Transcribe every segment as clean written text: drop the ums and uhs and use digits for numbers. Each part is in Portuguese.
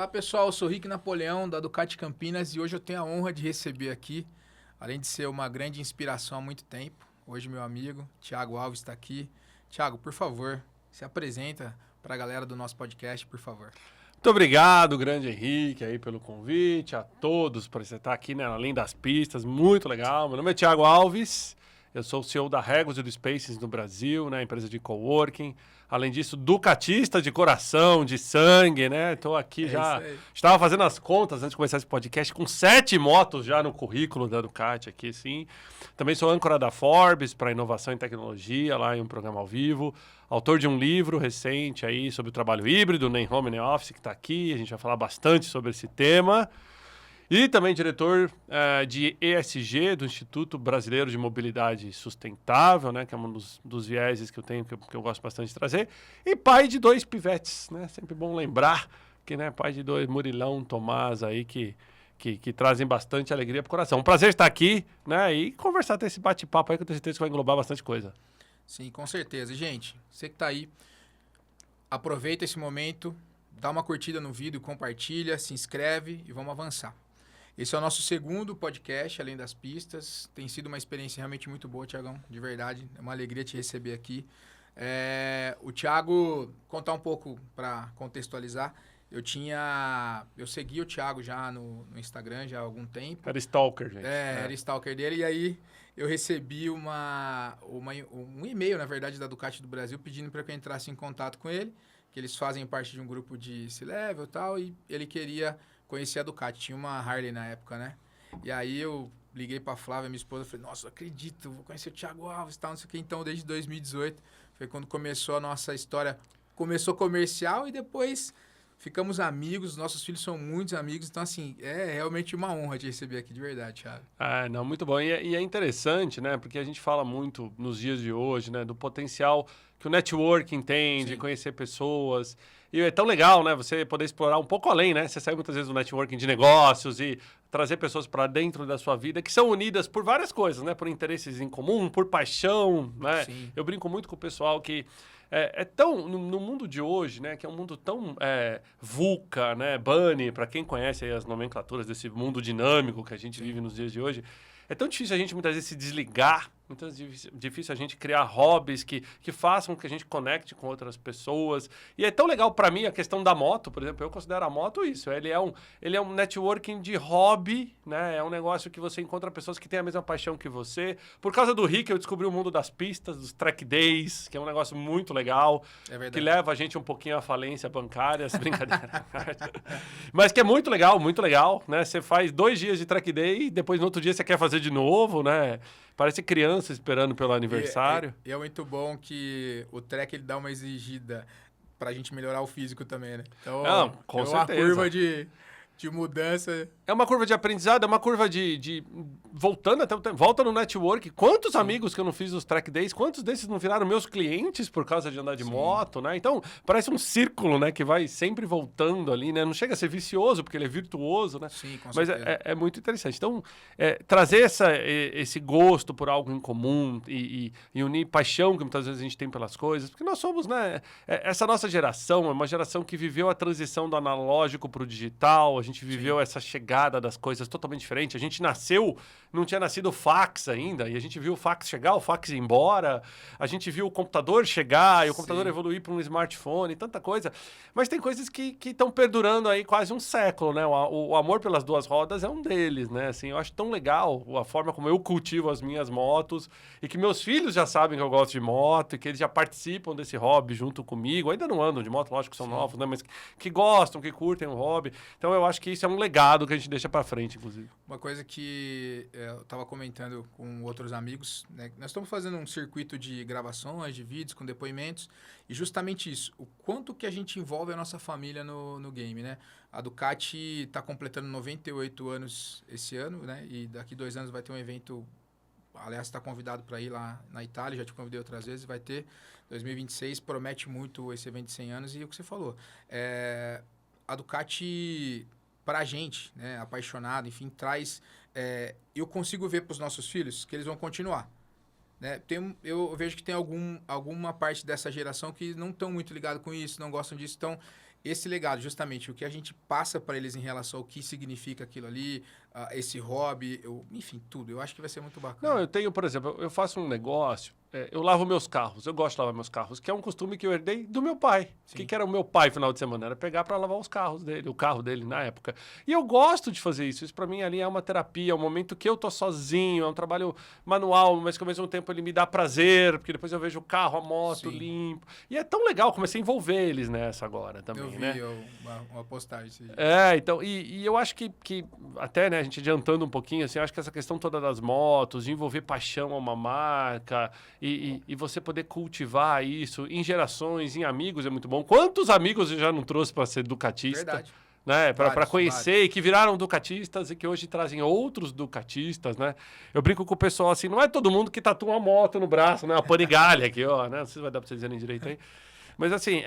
Olá pessoal, eu sou Rick Napoleão da Ducati Campinas e hoje eu tenho a honra de receber aqui, além de ser uma grande inspiração há muito tempo, hoje meu amigo Thiago Alves está aqui. Thiago, por favor, se apresenta para a galera do nosso podcast, por favor. Muito obrigado, grande Henrique, aí pelo convite, a todos por você estar aqui, né, além das pistas, muito legal. Meu nome é Thiago Alves, eu sou o CEO da Regos e do Spaces no Brasil, né, empresa de coworking. Além disso, ducatista de coração, de sangue, né? Estou aqui já. Estava fazendo as contas antes de começar esse podcast, com 7 motos já no currículo da Ducati aqui, sim. Também sou âncora da Forbes para inovação e tecnologia, lá em um programa ao vivo. Autor de um livro recente aí sobre o trabalho híbrido, nem home, nem office, que está aqui. A gente vai falar bastante sobre esse tema. E também diretor de ESG do Instituto Brasileiro de Mobilidade Sustentável, né, que é um dos vieses que eu tenho, que eu gosto bastante de trazer. E pai de 2 pivetes, né? Sempre bom lembrar que, né, pai de 2, Murilão, Tomás, aí, que trazem bastante alegria pro coração. Um prazer estar aqui, né, e conversar, ter esse bate-papo aí, que eu tenho certeza que vai englobar bastante coisa. Sim, com certeza. E, gente, você que está aí, aproveita esse momento, dá uma curtida no vídeo, compartilha, se inscreve e vamos avançar. Esse é o nosso segundo podcast, Além das Pistas. Tem sido uma experiência realmente muito boa, Thiagão, de verdade. É uma alegria te receber aqui. O Thiago, contar um pouco para contextualizar, eu segui o Thiago já no Instagram já há algum tempo. Era stalker, gente. Era stalker dele. E aí eu recebi um e-mail, na verdade, da Ducati do Brasil, pedindo para que eu entrasse em contato com ele, que eles fazem parte de um grupo de C-Level e tal, e ele queria conhecer a Ducati. Tinha uma Harley na época, né? E aí eu liguei pra Flávia, minha esposa, falei, nossa, eu acredito, vou conhecer o Thiago Alves e tal, não sei o que. Então, desde 2018, foi quando começou a nossa história. Começou comercial e depois ficamos amigos, nossos filhos são muitos amigos. Então, assim, é realmente uma honra te receber aqui, de verdade, Thiago. Não, muito bom. E é interessante, né? Porque a gente fala muito nos dias de hoje, né? Do potencial que o networking tem, de conhecer pessoas. E é tão legal, né? Você poder explorar um pouco além, né? Você sai muitas vezes do networking de negócios e trazer pessoas para dentro da sua vida que são unidas por várias coisas, né? Por interesses em comum, por paixão, né? Sim. Eu brinco muito com o pessoal que é tão... No mundo de hoje, né? Que é um mundo tão VUCA, né? Bunny, para quem conhece aí as nomenclaturas desse mundo dinâmico que a gente vive nos dias de hoje, é tão difícil a gente muitas vezes se desligar, muitas vezes difícil a gente criar hobbies que façam que a gente conecte com outras pessoas. E é tão legal para mim a questão da moto, por exemplo, eu considero a moto isso. Ele é um networking de hobby, né? É um negócio que você encontra pessoas que têm a mesma paixão que você. Por causa do Rick, eu descobri o mundo das pistas, dos track days, que é um negócio muito legal, que leva a gente um pouquinho à falência bancária, as brincadeiras. Mas que é muito legal, né? Você faz 2 dias de track day e depois no outro dia você quer fazer de novo, né? Parece criança esperando pelo aniversário. E é muito bom que o track ele dá uma exigida pra gente melhorar o físico também, né? Então, com certeza. Uma curva de mudança. É uma curva de aprendizado, é uma curva de voltando até o tempo, volta no network. Quantos amigos que eu não fiz os track days, quantos desses não viraram meus clientes por causa de andar de moto, né? Então, parece um círculo, né? Que vai sempre voltando ali, né? Não chega a ser vicioso, porque ele é virtuoso, né? Sim, com Mas certeza. é muito interessante. Então, trazer esse gosto por algo em comum e unir paixão que muitas vezes a gente tem pelas coisas, porque nós somos, né? Essa nossa geração é uma geração que viveu a transição do analógico para o digital, a gente viveu essa chegada das coisas totalmente diferente. A gente não tinha nascido o fax ainda, e a gente viu o fax chegar, o fax ir embora, a gente viu o computador chegar, e o computador evoluir para um smartphone, tanta coisa. Mas tem coisas que estão perdurando aí quase um século, né? O amor pelas 2 rodas é um deles, né? Assim, eu acho tão legal a forma como eu cultivo as minhas motos, e que meus filhos já sabem que eu gosto de moto, e que eles já participam desse hobby junto comigo. Ainda não andam de moto, lógico que são novos, né? Mas que gostam, que curtem o hobby. Então eu acho que isso é um legado que a gente deixa pra frente, inclusive. Uma coisa que eu estava comentando com outros amigos, né? Nós estamos fazendo um circuito de gravações, de vídeos, com depoimentos, e justamente isso, o quanto que a gente envolve a nossa família no game, né? A Ducati está completando 98 anos esse ano, né? E daqui 2 anos vai ter um evento, aliás, está convidado para ir lá na Itália, já te convidei outras vezes, vai ter 2026, promete muito esse evento de 100 anos, e o que você falou, a Ducati, pra gente, né, apaixonado, enfim, traz... eu consigo ver para os nossos filhos que eles vão continuar. Né? Eu vejo que tem alguma parte dessa geração que não estão muito ligados com isso, não gostam disso. Então, esse legado, justamente, o que a gente passa para eles em relação ao que significa aquilo ali, esse hobby, enfim, tudo. Eu acho que vai ser muito bacana. Não, eu tenho, por exemplo, eu faço um negócio, eu lavo meus carros, eu gosto de lavar meus carros, que é um costume que eu herdei do meu pai. O que era o meu pai final de semana? Era pegar para lavar os carros dele, o carro dele na época. E eu gosto de fazer isso. Isso para mim ali é uma terapia, é um momento que eu tô sozinho, é um trabalho manual, mas que ao mesmo tempo ele me dá prazer, porque depois eu vejo o carro, a moto, limpo. E é tão legal, comecei a envolver eles nessa agora também, né? Eu vi uma postagem. Então, e eu acho que até, né, a gente adiantando um pouquinho, assim, eu acho que essa questão toda das motos, de envolver paixão a uma marca e você poder cultivar isso em gerações, em amigos, é muito bom. Quantos amigos eu já não trouxe para ser ducatista? Verdade. Né, para conhecer e que viraram ducatistas e que hoje trazem outros ducatistas, né? Eu brinco com o pessoal assim, não é todo mundo que tatua uma moto no braço, né? Uma Panigale aqui, ó, né? Não sei se vai dar para vocês dizerem direito aí. Mas assim,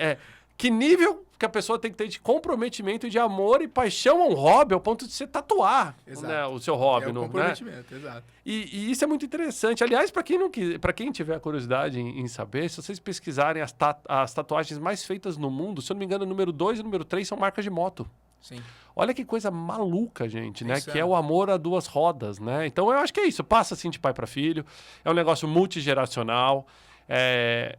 que nível que a pessoa tem que ter de comprometimento, de amor e paixão a um hobby, ao ponto de você tatuar, né, o seu hobby. Comprometimento, né? Exato. E isso é muito interessante. Aliás, para quem tiver curiosidade em saber, se vocês pesquisarem as tatuagens mais feitas no mundo, se eu não me engano, o número 2 e o número 3 são marcas de moto. Sim. Olha que coisa maluca, gente, né? Que é o amor a duas rodas, né? Então, eu acho que é isso. Passa, assim, de pai para filho. É um negócio multigeracional.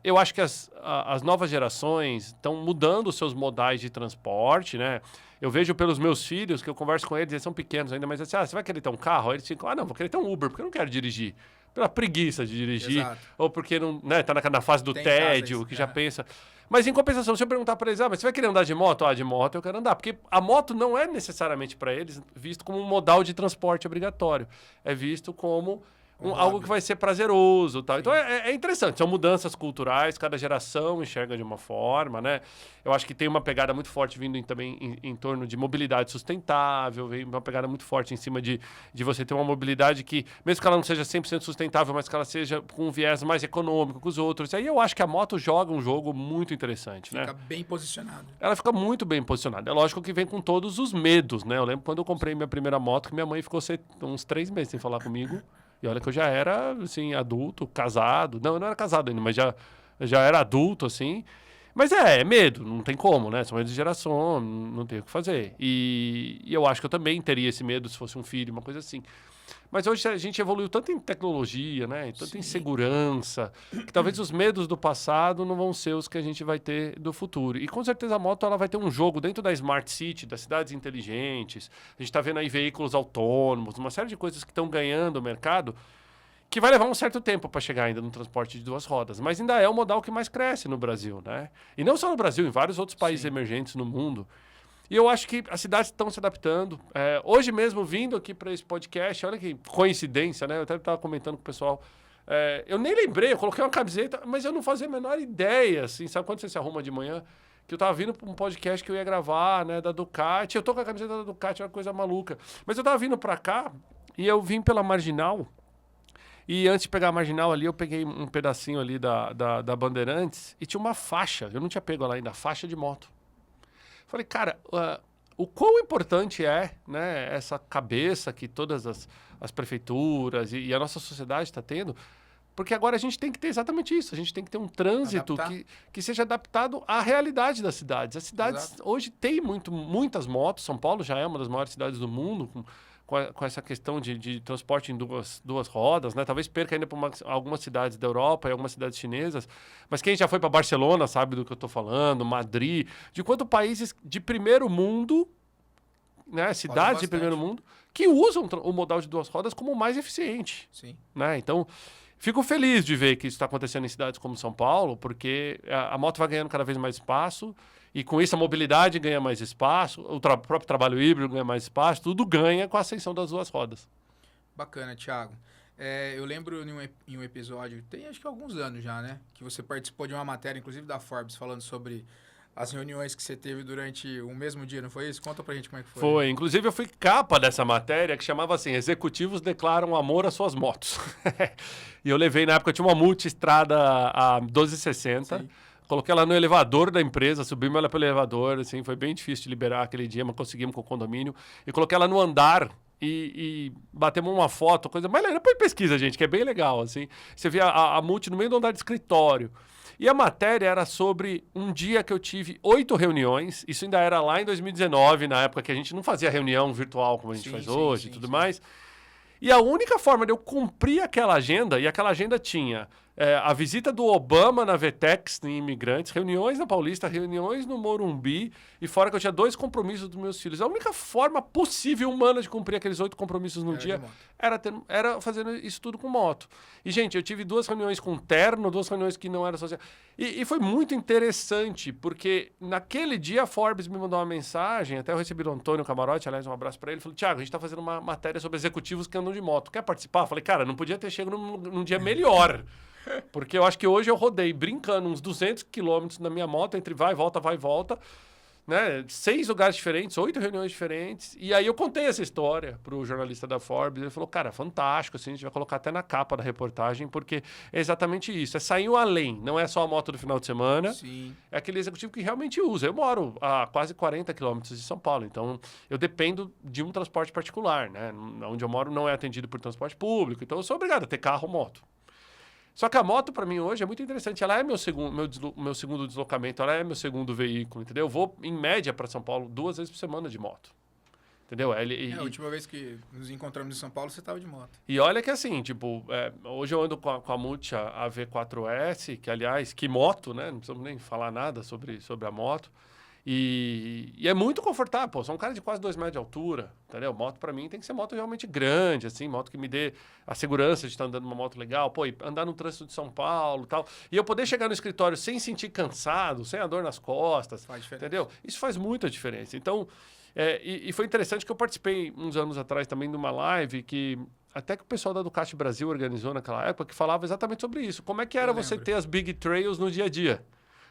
Eu acho que as novas gerações estão mudando os seus modais de transporte, né? Eu vejo pelos meus filhos, que eu converso com eles são pequenos ainda, mas assim, você vai querer ter um carro? Aí eles ficam, não, vou querer ter um Uber, porque eu não quero dirigir. Pela preguiça de dirigir, ou porque não, né, tá na fase do tédio, que já pensa... Mas, em compensação, se eu perguntar para eles, mas você vai querer andar de moto? De moto eu quero andar. Porque a moto não é necessariamente para eles visto como um modal de transporte obrigatório. É visto como algo que vai ser prazeroso. Tal. Então, é interessante. São mudanças culturais, cada geração enxerga de uma forma, né? Eu acho que tem uma pegada muito forte vindo também em torno de mobilidade sustentável, vem uma pegada muito forte em cima de você ter uma mobilidade que, mesmo que ela não seja 100% sustentável, mas que ela seja com um viés mais econômico que os outros. Aí eu acho que a moto joga um jogo muito interessante, né? Fica bem posicionada. Ela fica muito bem posicionada. É lógico que vem com todos os medos, né? Eu lembro quando eu comprei minha primeira moto, que minha mãe ficou uns 3 meses sem falar comigo. E olha que eu já era, assim, adulto, casado. Não, eu não era casado ainda, mas já era adulto, assim. Mas é medo, não tem como, né? São medos de geração, não tem o que fazer. E eu acho que eu também teria esse medo se fosse um filho, uma coisa assim. Mas hoje a gente evoluiu tanto em tecnologia, né? Tanto em segurança, que talvez os medos do passado não vão ser os que a gente vai ter do futuro. E com certeza a moto ela vai ter um jogo dentro da Smart City, das cidades inteligentes. A gente está vendo aí veículos autônomos, uma série de coisas que estão ganhando o mercado, que vai levar um certo tempo para chegar ainda no transporte de duas rodas. Mas ainda é o modal que mais cresce no Brasil, né? E não só no Brasil, em vários outros países emergentes no mundo. E eu acho que as cidades estão se adaptando. Hoje mesmo, vindo aqui para esse podcast, olha que coincidência, né? Eu até estava comentando com o pessoal. Eu nem lembrei, eu coloquei uma camiseta, mas eu não fazia a menor ideia, assim, sabe quando você se arruma de manhã? Que eu estava vindo para um podcast que eu ia gravar, né, da Ducati. Eu tô com a camiseta da Ducati, é uma coisa maluca. Mas eu estava vindo para cá e eu vim pela Marginal. E antes de pegar a Marginal ali, eu peguei um pedacinho ali da Bandeirantes e tinha uma faixa. Eu não tinha pego lá ainda, faixa de moto. Falei, cara, o quão importante é, né, essa cabeça que todas as prefeituras e a nossa sociedade está tendo, porque agora a gente tem que ter exatamente isso, a gente tem que ter um trânsito que seja adaptado à realidade das cidades. As cidades hoje têm muitas motos, São Paulo já é uma das maiores cidades do mundo, com essa questão de transporte em duas rodas, né? Talvez perca ainda para algumas cidades da Europa e algumas cidades chinesas, mas quem já foi para Barcelona sabe do que eu estou falando, Madrid, de quanto países de primeiro mundo, né? Cidades de primeiro mundo, que usam o modal de duas rodas como o mais eficiente. Sim. Né? Então, fico feliz de ver que isso está acontecendo em cidades como São Paulo, porque a moto vai ganhando cada vez mais espaço, e com isso a mobilidade ganha mais espaço, o próprio trabalho híbrido ganha mais espaço, tudo ganha com a ascensão das duas rodas. Bacana, Thiago. Eu lembro em um episódio, tem acho que alguns anos já, né? Que você participou de uma matéria, inclusive da Forbes, falando sobre as reuniões que você teve durante o mesmo dia, não foi isso? Conta pra gente como é que foi. Foi. Inclusive, eu fui capa dessa matéria que chamava assim, Executivos declaram amor às suas motos. E eu levei, na época, eu tinha uma multistrada a 1260. Sim. Coloquei ela no elevador da empresa, subimos ela pelo elevador, assim, foi bem difícil de liberar aquele dia, mas conseguimos com o condomínio. E coloquei ela no andar e batemos uma foto, coisa mais legal. Depois pesquisa, gente, que é bem legal, assim. Você vê a Multi no meio do andar de escritório. E a matéria era sobre um dia que eu tive 8 reuniões. Isso ainda era lá em 2019, na época que a gente não fazia reunião virtual como a gente faz hoje e tudo mais. E a única forma de eu cumprir aquela agenda, e aquela agenda tinha a visita do Obama na VTEX em imigrantes, reuniões na Paulista, reuniões no Morumbi, e fora que eu tinha 2 compromissos dos meus filhos. A única forma possível humana de cumprir aqueles 8 compromissos no dia era fazendo isso tudo com moto. E, gente, eu tive 2 reuniões com terno, 2 reuniões que não eram social. E foi muito interessante, porque naquele dia a Forbes me mandou uma mensagem, até eu recebi do Antônio Camarote, aliás, um abraço para ele, falou, Thiago, a gente tá fazendo uma matéria sobre executivos que andam de moto. Quer participar? Eu falei, cara, não podia ter chegado num dia melhor. Porque eu acho que hoje eu rodei brincando uns 200 quilômetros na minha moto, entre vai e volta, né? 6 lugares diferentes, 8 reuniões diferentes. E aí eu contei essa história pro jornalista da Forbes. Ele falou, cara, fantástico, assim, a gente vai colocar até na capa da reportagem, porque é exatamente isso. É sair além, não é só a moto do final de semana. Sim. É aquele executivo que realmente usa. Eu moro a quase 40 quilômetros de São Paulo, então eu dependo de um transporte particular, né? Onde eu moro não é atendido por transporte público, então eu sou obrigado a ter carro ou moto. Só que a moto, para mim, hoje é muito interessante. Ela é meu segundo deslocamento, ela é meu segundo veículo, entendeu? Eu vou, em média, para São Paulo 2 vezes por semana de moto. Entendeu? A última vez que nos encontramos em São Paulo, você estava de moto. E olha que assim, tipo, hoje eu ando com a Multi, a V4S, que, aliás, que moto, né? Não precisamos nem falar nada sobre a moto. E é muito confortável, pô. Sou um cara de quase 2 metros de altura, entendeu? Moto pra mim tem que ser moto realmente grande, assim, moto que me dê a segurança de estar andando numa moto legal, pô, e andar no trânsito de São Paulo e tal. E eu poder chegar no escritório sem sentir cansado, sem a dor nas costas, entendeu? Isso faz muita diferença. Então, e foi interessante que eu participei uns anos atrás também de uma live que até que o pessoal da Ducati Brasil organizou naquela época, que falava exatamente sobre isso. Como é que era você ter as big trails no dia a dia?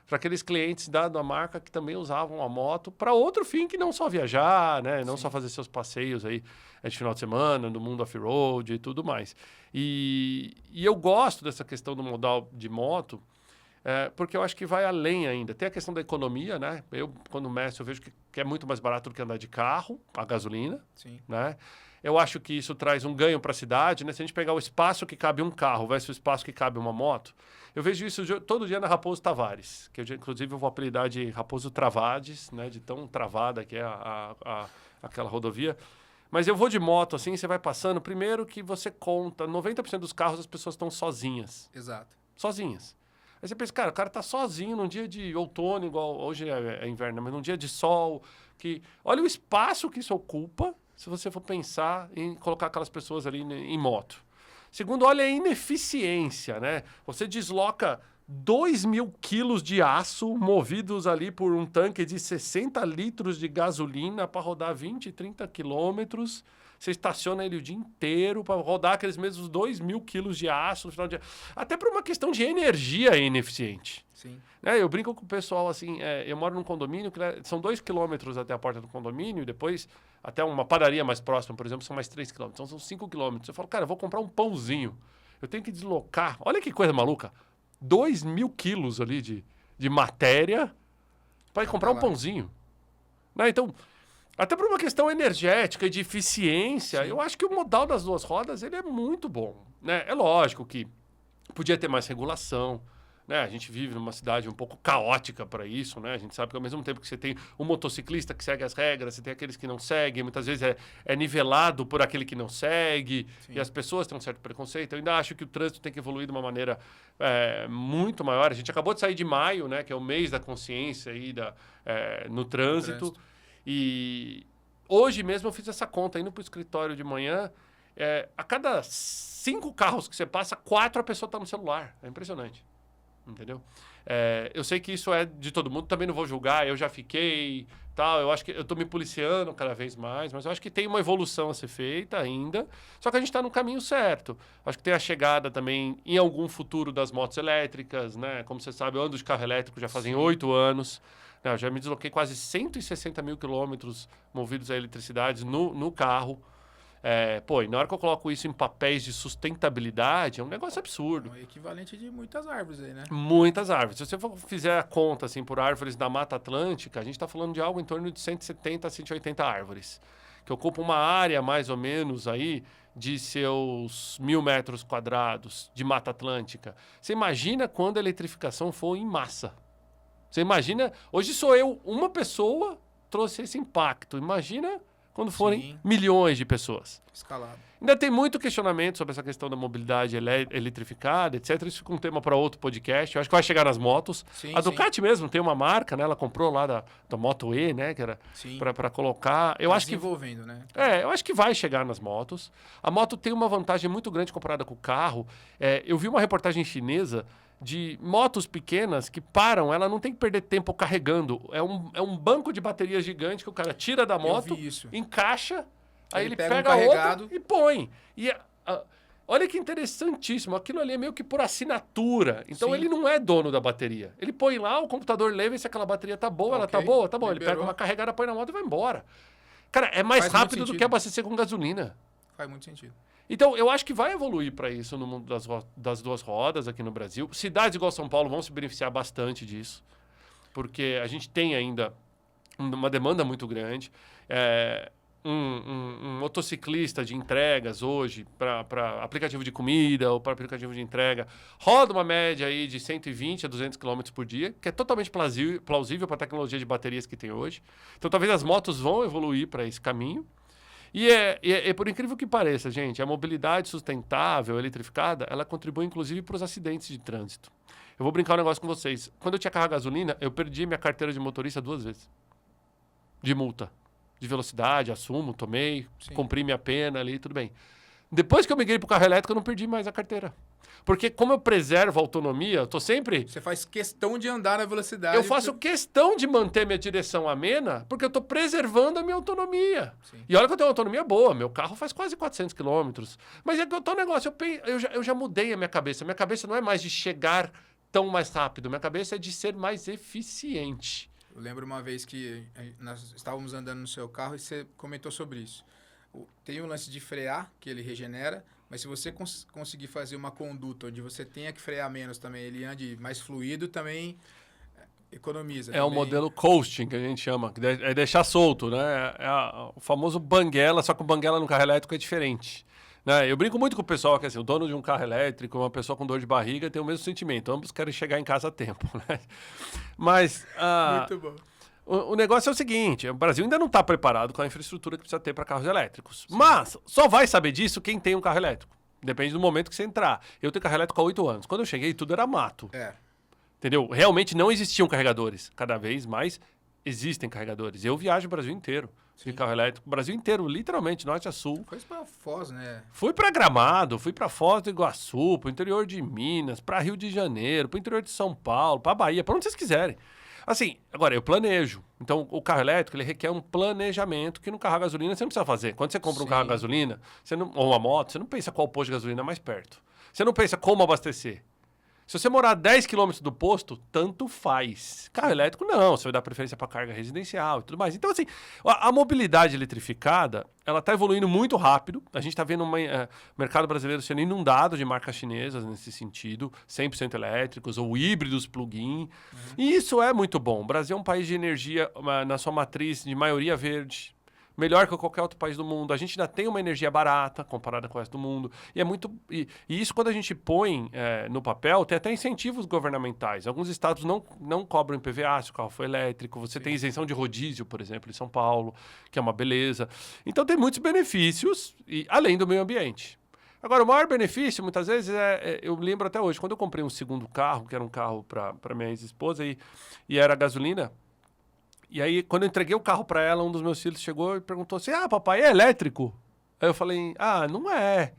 Para aqueles clientes da marca que também usavam a moto para outro fim que não só viajar, né? Não só fazer seus passeios aí de final de semana, no mundo off-road e tudo mais. E eu gosto dessa questão do modal de moto, porque eu acho que vai além ainda. Tem a questão da economia, né? Eu, quando meço, eu vejo que é muito mais barato do que andar de carro, a gasolina. Sim. Né? Eu acho que isso traz um ganho para a cidade, né? Se a gente pegar o espaço que cabe um carro versus o espaço que cabe uma moto, eu vejo isso todo dia na Raposo Tavares, que inclusive eu vou apelidar de Raposo Travades, né? De tão travada que é aquela rodovia. Mas eu vou de moto, assim, você vai passando, primeiro que você conta, 90% dos carros as pessoas estão sozinhas. Exato. Sozinhas. Aí você pensa, cara, o cara tá sozinho num dia de outono, igual hoje é inverno, mas num dia de sol, que olha o espaço que isso ocupa, se você for pensar em colocar aquelas pessoas ali em moto. Segundo, olha a ineficiência, né? Você desloca 2.000 quilos de aço movidos ali por um tanque de 60 litros de gasolina para rodar 20, 30 quilômetros. Você estaciona ele o dia inteiro para rodar aqueles mesmos 2.000 quilos de aço no final do dia. Até por uma questão de energia é ineficiente. Sim. Eu brinco com o pessoal assim, eu moro num condomínio que são 2 quilômetros até a porta do condomínio e depois até uma padaria mais próxima, por exemplo, são mais 3 quilômetros. Então são 5 quilômetros. Eu falo, cara, eu vou comprar um pãozinho. Eu tenho que deslocar. Olha que coisa maluca. 2.000 quilos ali de matéria para ir comprar um pãozinho. Né? Então, até por uma questão energética e de eficiência, eu acho que o modal das 2 rodas ele é muito bom. Né? É lógico que podia ter mais regulação. Né? A gente vive numa cidade um pouco caótica para isso, né? A gente sabe que ao mesmo tempo que você tem um motociclista que segue as regras, você tem aqueles que não seguem, muitas vezes é nivelado por aquele que não segue, e as pessoas têm um certo preconceito. Eu ainda acho que o trânsito tem que evoluir de uma maneira muito maior. A gente acabou de sair de maio, né? Que é o mês da consciência aí no trânsito. E hoje mesmo eu fiz essa conta, indo para o escritório de manhã, a cada 5 carros que você passa, 4 a pessoa está no celular. É impressionante. Entendeu? Eu sei que isso é de todo mundo, também não vou julgar, eu já fiquei, tal, eu acho que eu tô me policiando cada vez mais, mas eu acho que tem uma evolução a ser feita ainda, só que a gente está no caminho certo. Acho que tem a chegada também, em algum futuro, das motos elétricas, né? Como você sabe, eu ando de carro elétrico já fazem 8 anos, né? Eu já me desloquei quase 160 mil quilômetros movidos a eletricidade no carro. E na hora que eu coloco isso em papéis de sustentabilidade, é um negócio absurdo. É o equivalente de muitas árvores aí, né? Muitas árvores. Se você fizer a conta assim, por árvores da Mata Atlântica, a gente está falando de algo em torno de 170 a 180 árvores. que ocupa uma área mais ou menos aí de seus 1.000 metros quadrados de Mata Atlântica. Você imagina quando a eletrificação for em massa. Você imagina... Hoje sou eu, uma pessoa trouxe esse impacto. Imagina quando forem milhões de pessoas. Escalado. Ainda tem muito questionamento sobre essa questão da mobilidade eletrificada, etc. Isso fica um tema para outro podcast. Eu acho que vai chegar nas motos. A Ducati mesmo tem uma marca, né? Ela comprou lá da Moto E, né? Que era para colocar. Eu acho desenvolvendo, né? Eu acho que vai chegar nas motos. A moto tem uma vantagem muito grande comparada com o carro. Eu vi uma reportagem chinesa de motos pequenas que param, ela não tem que perder tempo carregando. É um banco de baterias gigante que o cara tira da moto, encaixa, aí ele pega outra e põe. E olha que interessantíssimo, aquilo ali é meio que por assinatura. Então ele não é dono da bateria. Ele põe lá, o computador lê, vê se aquela bateria tá boa, ela tá boa, tá bom. Ele pega uma carregada, põe na moto e vai embora. Cara, é mais rápido do que abastecer com gasolina. Faz muito sentido. Então, eu acho que vai evoluir para isso no mundo das duas rodas aqui no Brasil. Cidades igual São Paulo vão se beneficiar bastante disso, porque a gente tem ainda uma demanda muito grande. Um motociclista de entregas hoje para aplicativo de comida ou para aplicativo de entrega roda uma média aí de 120 a 200 km por dia, que é totalmente plausível para a tecnologia de baterias que tem hoje. Então, talvez as motos vão evoluir para esse caminho. E por incrível que pareça, gente, a mobilidade sustentável, eletrificada, ela contribui inclusive para os acidentes de trânsito. Eu vou brincar um negócio com vocês. Quando eu tinha carro a gasolina, eu perdi minha carteira de motorista 2 vezes. De multa. De velocidade, assumo, tomei, cumpri minha pena ali, tudo bem. Depois que eu migrei para o carro elétrico, eu não perdi mais a carteira. Porque como eu preservo a autonomia, eu tô sempre... Você faz questão de andar na velocidade. Eu faço questão de manter minha direção amena, porque eu tô preservando a minha autonomia. Sim. E olha que eu tenho uma autonomia boa, meu carro faz quase 400 quilômetros. Mas é que eu tô um negócio, eu já mudei a minha cabeça. Minha cabeça não é mais de chegar tão mais rápido, minha cabeça é de ser mais eficiente. Eu lembro uma vez que nós estávamos andando no seu carro e você comentou sobre isso. Tem o lance de frear, que ele regenera, mas se você conseguir fazer uma conduta onde você tenha que frear menos também, ele ande mais fluido, também economiza. É o modelo coasting, que a gente chama, que é deixar solto, né? O famoso banguela, só que o banguela no carro elétrico é diferente. Né? Eu brinco muito com o pessoal que assim, o dono de um carro elétrico, uma pessoa com dor de barriga, tem o mesmo sentimento. Ambos querem chegar em casa a tempo. Né? Mas... muito bom. O negócio é o seguinte, o Brasil ainda não está preparado com a infraestrutura que precisa ter para carros elétricos. Sim. Mas só vai saber disso quem tem um carro elétrico. Depende do momento que você entrar. Eu tenho carro elétrico há 8 anos. Quando eu cheguei, tudo era mato. Entendeu? Realmente não existiam carregadores. Cada vez mais existem carregadores. Eu viajo o Brasil inteiro de carro elétrico. O Brasil inteiro, literalmente, norte a sul. Foi para Foz, né? Fui para Gramado, fui para Foz do Iguaçu, para o interior de Minas, para Rio de Janeiro, para o interior de São Paulo, para Bahia, para onde vocês quiserem. Assim, agora, eu planejo. Então, o carro elétrico, ele requer um planejamento que no carro a gasolina você não precisa fazer. Quando você compra um carro a gasolina, ou uma moto, você não pensa qual posto de gasolina é mais perto. Você não pensa como abastecer. Se você morar a 10 km do posto, tanto faz. Carro elétrico, não. Você vai dar preferência para carga residencial e tudo mais. Então, assim, a mobilidade eletrificada, ela está evoluindo muito rápido. A gente está vendo o mercado brasileiro sendo inundado de marcas chinesas nesse sentido, 100% elétricos ou híbridos plug-in. E isso é muito bom. O Brasil é um país de energia, na sua matriz, de maioria verde. Melhor que qualquer outro país do mundo. A gente ainda tem uma energia barata comparada com o resto do mundo. E é muito. E isso, quando a gente põe no papel, tem até incentivos governamentais. Alguns estados não cobram IPVA se o carro for elétrico. Você tem isenção de rodízio, por exemplo, em São Paulo, que é uma beleza. Então tem muitos benefícios, além do meio ambiente. Agora, o maior benefício, muitas vezes, eu lembro até hoje, quando eu comprei um segundo carro, que era um carro para minha ex-esposa, e era gasolina. E aí, quando eu entreguei o carro para ela, um dos meus filhos chegou e perguntou assim, papai, é elétrico? Aí eu falei, não é.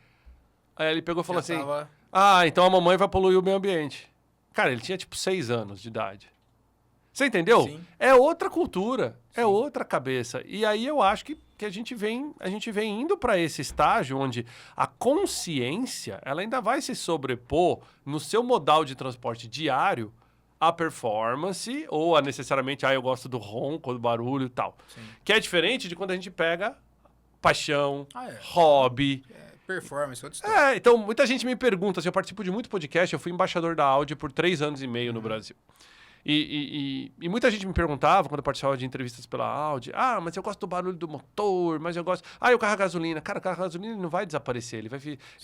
Aí ele pegou e falou assim, então a mamãe vai poluir o meio ambiente. Cara, ele tinha tipo 6 anos de idade. Você entendeu? Sim. É outra cultura, é outra cabeça. E aí eu acho que a gente vem indo para esse estágio onde a consciência, ela ainda vai se sobrepor no seu modal de transporte diário, a performance, ou necessariamente, eu gosto do ronco, do barulho e tal. Sim. Que é diferente de quando a gente pega paixão, hobby. Performance, outra história. Então, muita gente me pergunta, eu participo de muito podcast, eu fui embaixador da Audi por 3 anos e meio no Brasil. E muita gente me perguntava, quando eu participava de entrevistas pela Audi, mas eu gosto do barulho do motor, mas eu gosto... e o carro a gasolina? Cara, o carro a gasolina não vai desaparecer, ele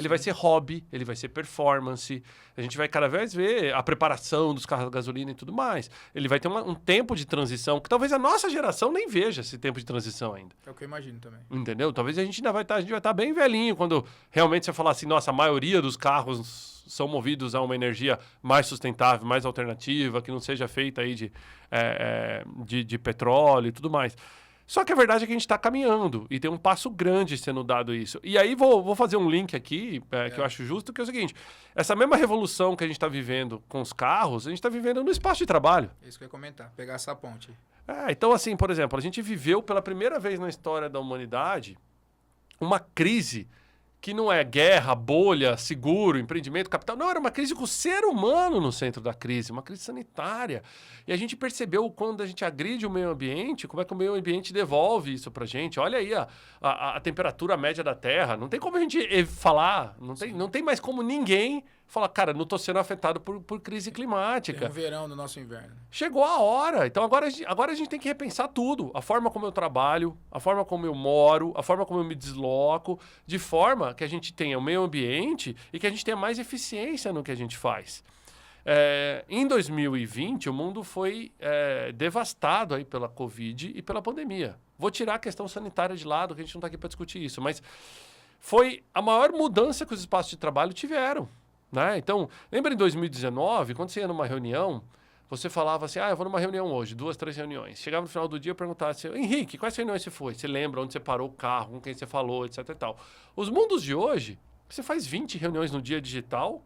vai ser hobby, ele vai ser performance, a gente vai cada vez ver a preparação dos carros a gasolina e tudo mais. Ele vai ter um tempo de transição, que talvez a nossa geração nem veja esse tempo de transição ainda. É o que eu imagino também. Entendeu? Talvez a gente ainda vai estar bem velhinho quando realmente você falar assim, nossa, a maioria dos carros são movidos a uma energia mais sustentável, mais alternativa, que não seja feita aí de petróleo e tudo mais. Só que a verdade é que a gente está caminhando e tem um passo grande sendo dado isso. E aí vou fazer um link aqui, que eu acho justo, que é o seguinte, essa mesma revolução que a gente está vivendo com os carros, a gente está vivendo no espaço de trabalho. É isso que eu ia comentar, pegar essa ponte. Então assim, por exemplo, a gente viveu pela primeira vez na história da humanidade uma crise que não é guerra, bolha, seguro, empreendimento, capital. Não, era uma crise com o ser humano no centro da crise, uma crise sanitária. E a gente percebeu quando a gente agride o meio ambiente, como é que o meio ambiente devolve isso pra gente. Olha aí a temperatura média da Terra. Não tem como a gente falar, não tem mais como ninguém falar, cara, não estou sendo afetado por crise climática. Tem um verão no nosso inverno. Chegou a hora. Então agora a gente tem que repensar tudo. A forma como eu trabalho, a forma como eu moro, a forma como eu me desloco, de forma que a gente tenha o meio ambiente e que a gente tenha mais eficiência no que a gente faz. Em 2020, o mundo foi devastado aí pela Covid e pela pandemia. Vou tirar a questão sanitária de lado, que a gente não está aqui para discutir isso, mas foi a maior mudança que os espaços de trabalho tiveram. Né? Então, lembra em 2019, quando você ia numa reunião, você falava assim, eu vou numa reunião hoje, 2, 3 reuniões. Chegava no final do dia e perguntava assim, Henrique, quais reuniões você foi? Você lembra onde você parou o carro, com quem você falou, etc e tal. Os mundos de hoje, você faz 20 reuniões no dia digital,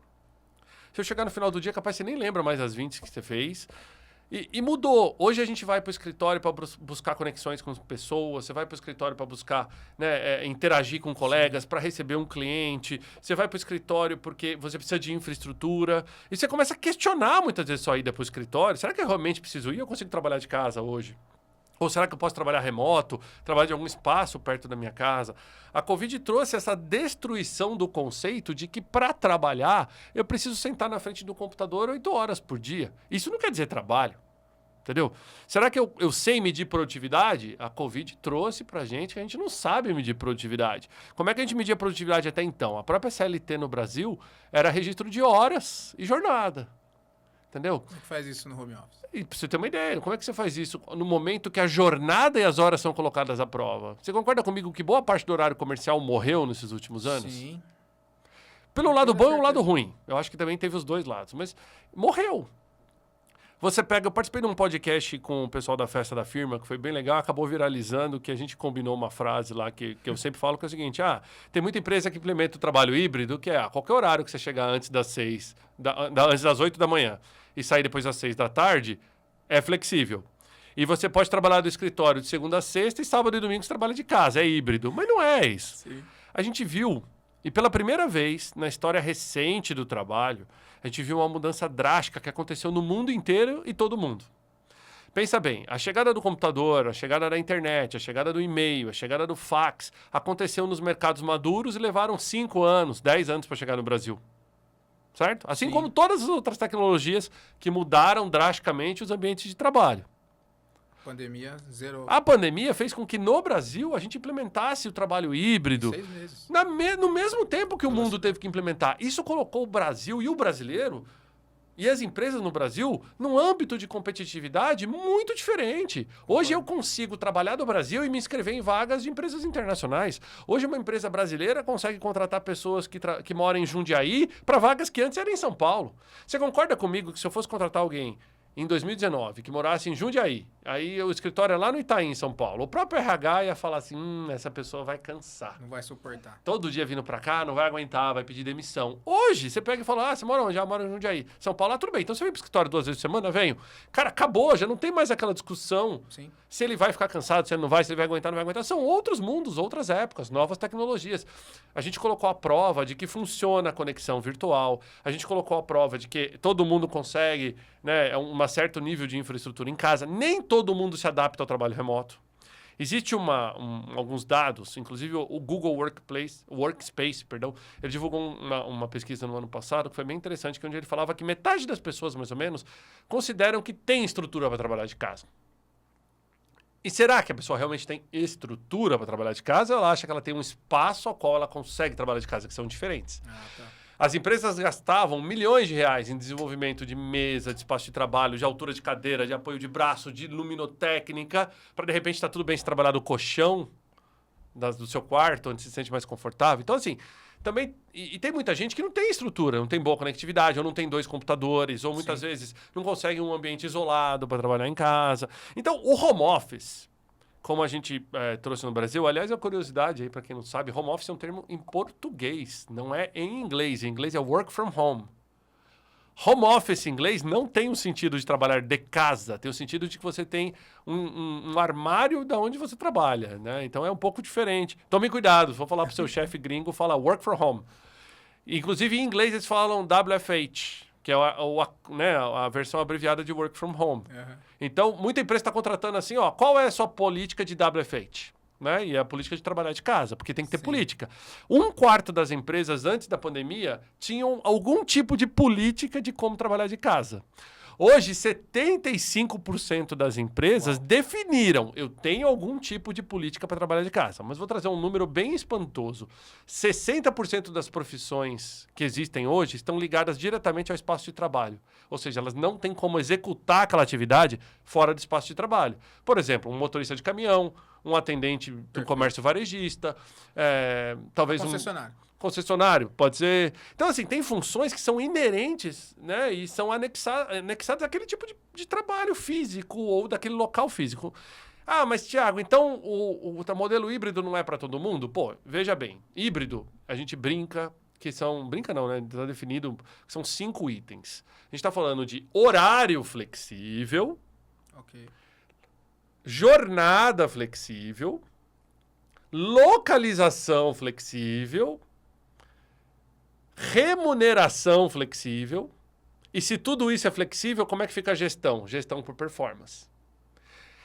se eu chegar no final do dia, capaz você nem lembra mais as 20 que você fez. E mudou. Hoje a gente vai para o escritório para buscar conexões com pessoas, você vai para o escritório para buscar interagir com colegas, para receber um cliente, você vai para o escritório porque você precisa de infraestrutura, e você começa a questionar muitas vezes sua ida para o escritório. Será que eu realmente preciso ir? Eu consigo trabalhar de casa hoje? Ou será que eu posso trabalhar remoto, trabalhar de algum espaço perto da minha casa? A Covid trouxe essa destruição do conceito de que para trabalhar eu preciso sentar na frente do computador 8 horas por dia. Isso não quer dizer trabalho, entendeu? Será que eu sei medir produtividade? A Covid trouxe para a gente que a gente não sabe medir produtividade. Como é que a gente media produtividade até então? A própria CLT no Brasil era registro de horas e jornada. Entendeu? Como é que faz isso no home office? E pra você ter uma ideia, como é que você faz isso no momento que a jornada e as horas são colocadas à prova? Você concorda comigo que boa parte do horário comercial morreu nesses últimos anos? Sim. Pelo lado bom e o lado ruim. Eu acho que também teve os dois lados, mas morreu. Eu participei de um podcast com o pessoal da festa da firma, que foi bem legal, acabou viralizando, que a gente combinou uma frase lá que eu sempre falo, que é o seguinte, tem muita empresa que implementa o trabalho híbrido, que é a qualquer horário que você chegar antes das 6, antes das 8 da manhã e sair depois das 6 da tarde, é flexível. E você pode trabalhar do escritório de segunda a sexta e sábado e domingo você trabalha de casa, é híbrido. Mas não é isso. Sim. A gente viu, e pela primeira vez na história recente do trabalho, a gente viu uma mudança drástica que aconteceu no mundo inteiro e todo mundo. Pensa bem, a chegada do computador, a chegada da internet, a chegada do e-mail, a chegada do fax, aconteceu nos mercados maduros e levaram 5 anos, 10 anos para chegar no Brasil. Certo? Assim como todas as outras tecnologias que mudaram drasticamente os ambientes de trabalho. Pandemia zerou. A pandemia fez com que no Brasil a gente implementasse o trabalho híbrido 6 meses. no mesmo tempo que o mundo teve que implementar. Isso colocou o Brasil e o brasileiro e as empresas no Brasil num âmbito de competitividade muito diferente. Hoje eu consigo trabalhar do Brasil e me inscrever em vagas de empresas internacionais. Hoje uma empresa brasileira consegue contratar pessoas que moram em Jundiaí para vagas que antes eram em São Paulo. Você concorda comigo que se eu fosse contratar alguém em 2019, que morasse em Jundiaí, aí o escritório é lá no Itaim, em São Paulo, o próprio RH ia falar assim, essa pessoa vai cansar. Não vai suportar. Todo dia vindo pra cá, não vai aguentar, vai pedir demissão. Hoje, você pega e fala, você mora onde? Já mora em Jundiaí. São Paulo, tudo bem, então você vem pro escritório 2 vezes por semana? Venho. Cara, acabou, já não tem mais aquela discussão. Sim. Se ele vai ficar cansado, se ele não vai, se ele vai aguentar, não vai aguentar. São outros mundos, outras épocas, novas tecnologias. A gente colocou a prova de que funciona a conexão virtual. A gente colocou a prova de que todo mundo consegue, né, um certo nível de infraestrutura em casa. Nem todo mundo se adapta ao trabalho remoto. Existe alguns dados, inclusive o Google Workspace, perdão, ele divulgou uma pesquisa no ano passado que foi bem interessante, onde ele falava que metade das pessoas, mais ou menos, consideram que tem estrutura para trabalhar de casa. E será que a pessoa realmente tem estrutura para trabalhar de casa ou ela acha que ela tem um espaço ao qual ela consegue trabalhar de casa, que são diferentes? Tá. As empresas gastavam milhões de reais em desenvolvimento de mesa, de espaço de trabalho, de altura de cadeira, de apoio de braço, de luminotécnica, para de repente estar tudo bem se trabalhar do colchão do seu quarto, onde se sente mais confortável. Então, assim, também... E tem muita gente que não tem estrutura, não tem boa conectividade, ou não tem 2 computadores, ou muitas vezes não consegue um ambiente isolado para trabalhar em casa. Então, o home office, como a gente trouxe no Brasil, aliás, é uma curiosidade aí para quem não sabe, home office é um termo em português, não é em inglês. Em inglês é work from home. Home office em inglês não tem o sentido de trabalhar de casa, tem o sentido de que você tem um armário da onde você trabalha, né? Então é um pouco diferente. Tome cuidado, se for falar para o seu chefe gringo, fala work from home. Inclusive em inglês eles falam WFH, que é a versão abreviada de work from home. Então, muita empresa está contratando assim, qual é a sua política de WFH? Né? E é a política de trabalhar de casa, porque tem que ter política. 1/4 das empresas, antes da pandemia, tinham algum tipo de política de como trabalhar de casa. Hoje, 75% das empresas definiram, eu tenho algum tipo de política para trabalhar de casa. Mas vou trazer um número bem espantoso. 60% das profissões que existem hoje estão ligadas diretamente ao espaço de trabalho. Ou seja, elas não têm como executar aquela atividade fora do espaço de trabalho. Por exemplo, um motorista de caminhão, um atendente do comércio varejista, talvez concessionário, pode ser. Então, assim, tem funções que são inerentes, né? E são anexadas àquele tipo de trabalho físico ou daquele local físico. Ah, mas, Thiago, então o modelo híbrido não é para todo mundo? Pô, veja bem, híbrido, a gente brinca, que são... Brinca não, né? Está definido que são 5 itens. A gente está falando de horário flexível, jornada flexível, localização flexível, remuneração flexível. E se tudo isso é flexível, como é que fica a gestão? Gestão por performance.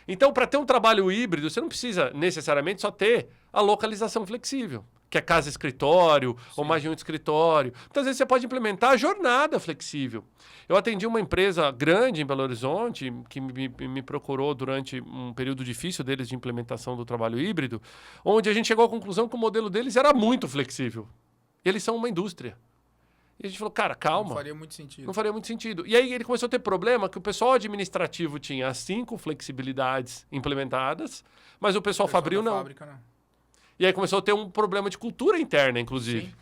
Então, para ter um trabalho híbrido, você não precisa necessariamente só ter a localização flexível, que é casa-escritório ou mais de um escritório. Muitas vezes você pode implementar a jornada flexível. Eu atendi uma empresa grande em Belo Horizonte que me procurou durante um período difícil deles de implementação do trabalho híbrido, onde a gente chegou à conclusão que o modelo deles era muito flexível. Eles são uma indústria. E a gente falou, cara, calma. Não faria muito sentido. Não faria muito sentido. E aí ele começou a ter problema que o pessoal administrativo tinha as 5 flexibilidades implementadas, mas o pessoal fabril não. Fábrica, não. E aí começou a ter um problema de cultura interna, inclusive. Sim.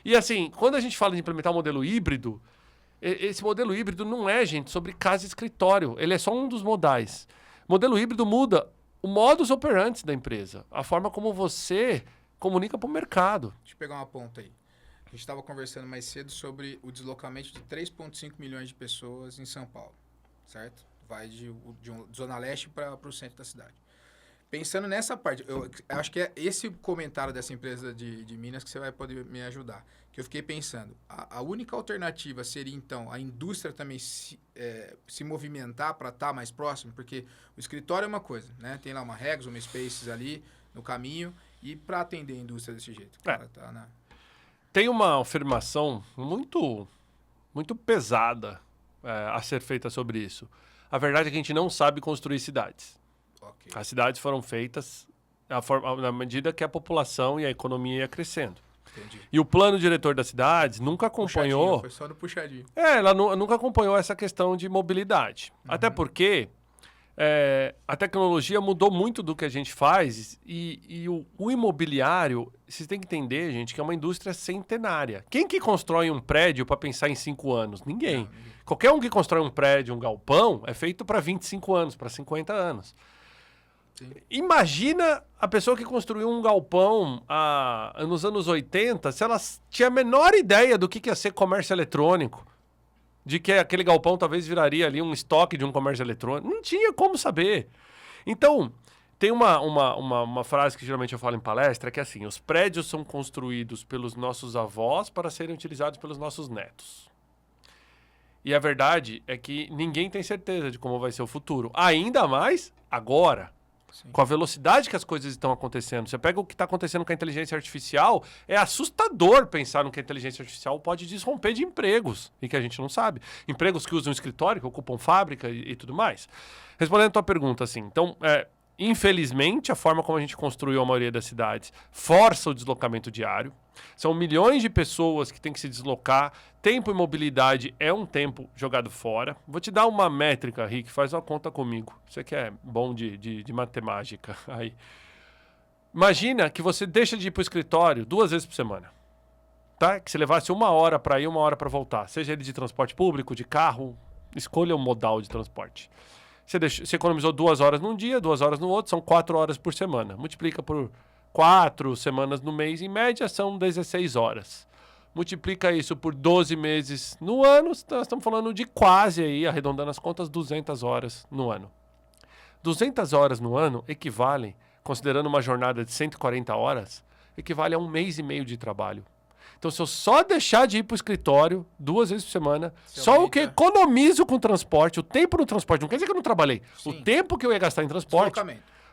E assim, quando a gente fala de implementar um modelo híbrido, esse modelo híbrido não é, gente, sobre casa e escritório. Ele é só um dos modais. O modelo híbrido muda o modus operandi da empresa, a forma como você comunica para o mercado. Deixa eu pegar uma ponta aí. A gente estava conversando mais cedo sobre o deslocamento de 3,5 milhões de pessoas em São Paulo, certo? Vai de Zona Leste para o centro da cidade. Pensando nessa parte, eu acho que é esse comentário dessa empresa de Minas que você vai poder me ajudar. Que eu fiquei pensando, a única alternativa seria, então, a indústria também se movimentar para estar mais próximo, porque o escritório é uma coisa, né? Tem lá uma Regus, uma Spaces ali no caminho, e para atender a indústria desse jeito. Cara, Tem uma afirmação muito, muito pesada a ser feita sobre isso. A verdade é que a gente não sabe construir cidades. As cidades foram feitas na medida que a população e a economia ia crescendo. Entendi. E o plano diretor das cidades nunca acompanhou... Foi só no puxadinho. Ela nunca acompanhou essa questão de mobilidade. Até porque a tecnologia mudou muito do que a gente faz e o imobiliário, vocês têm que entender, gente, que é uma indústria centenária. Quem que constrói um prédio para pensar em 5 anos? Ninguém. Qualquer um que constrói um prédio, um galpão, é feito para 25 anos, para 50 anos. Sim. Imagina a pessoa que construiu um galpão nos anos 80, se ela tinha a menor ideia do que ia ser comércio eletrônico, de que aquele galpão talvez viraria ali um estoque de um comércio eletrônico. Não tinha como saber. Então, tem uma frase que geralmente eu falo em palestra, que é assim, os prédios são construídos pelos nossos avós para serem utilizados pelos nossos netos. E a verdade é que ninguém tem certeza de como vai ser o futuro. Ainda mais agora. com a velocidade que as coisas estão acontecendo. Você pega o que está acontecendo com a inteligência artificial, é assustador pensar no que a inteligência artificial pode desromper de empregos, e que a gente não sabe. Empregos que usam escritório, que ocupam fábrica e tudo mais. Respondendo a tua pergunta, assim, então, infelizmente, a forma como a gente construiu a maioria das cidades força o deslocamento diário. São milhões de pessoas que têm que se deslocar. Tempo e mobilidade é um tempo jogado fora. Vou te dar uma métrica, Rick, faz uma conta comigo. Você que é bom de matemática. Aí. Imagina que você deixa de ir para o escritório 2 vezes por semana. Tá? Que você levasse 1 hora para ir, 1 hora para voltar. Seja ele de transporte público, de carro, escolha um modal de transporte. Você economizou 2 horas num dia, 2 horas no outro, são 4 horas por semana. Multiplica por 4 semanas no mês, em média são 16 horas. Multiplica isso por 12 meses no ano, nós estamos falando de quase aí, arredondando as contas, 200 horas no ano. 200 horas no ano equivalem, considerando uma jornada de 140 horas, equivale a 1 mês e meio de trabalho. Então, se eu só deixar de ir para o escritório 2 vezes por semana, só o que economizo com transporte, o tempo no transporte, não quer dizer que eu não trabalhei, o tempo que eu ia gastar em transporte,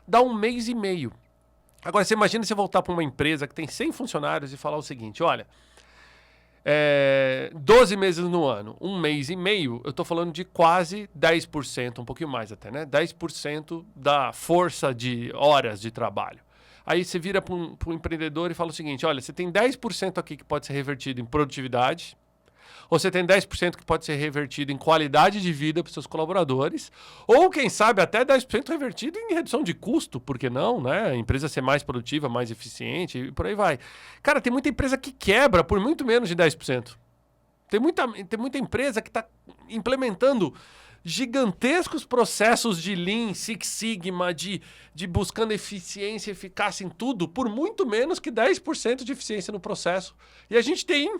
dá 1 mês e meio. Agora, você imagina você voltar para uma empresa que tem 100 funcionários e falar o seguinte, olha, 12 meses no ano, 1 mês e meio, eu estou falando de quase 10%, um pouquinho mais até, né? 10% da força de horas de trabalho. Aí você vira para um empreendedor e fala o seguinte, olha, você tem 10% aqui que pode ser revertido em produtividade, ou você tem 10% que pode ser revertido em qualidade de vida para os seus colaboradores, ou quem sabe até 10% revertido em redução de custo, por que não, né? A empresa ser mais produtiva, mais eficiente e por aí vai. Cara, tem muita empresa que quebra por muito menos de 10%. Tem muita empresa que está implementando gigantescos processos de Lean, Six Sigma, de buscando eficiência e eficácia em tudo, por muito menos que 10% de eficiência no processo. E a gente tem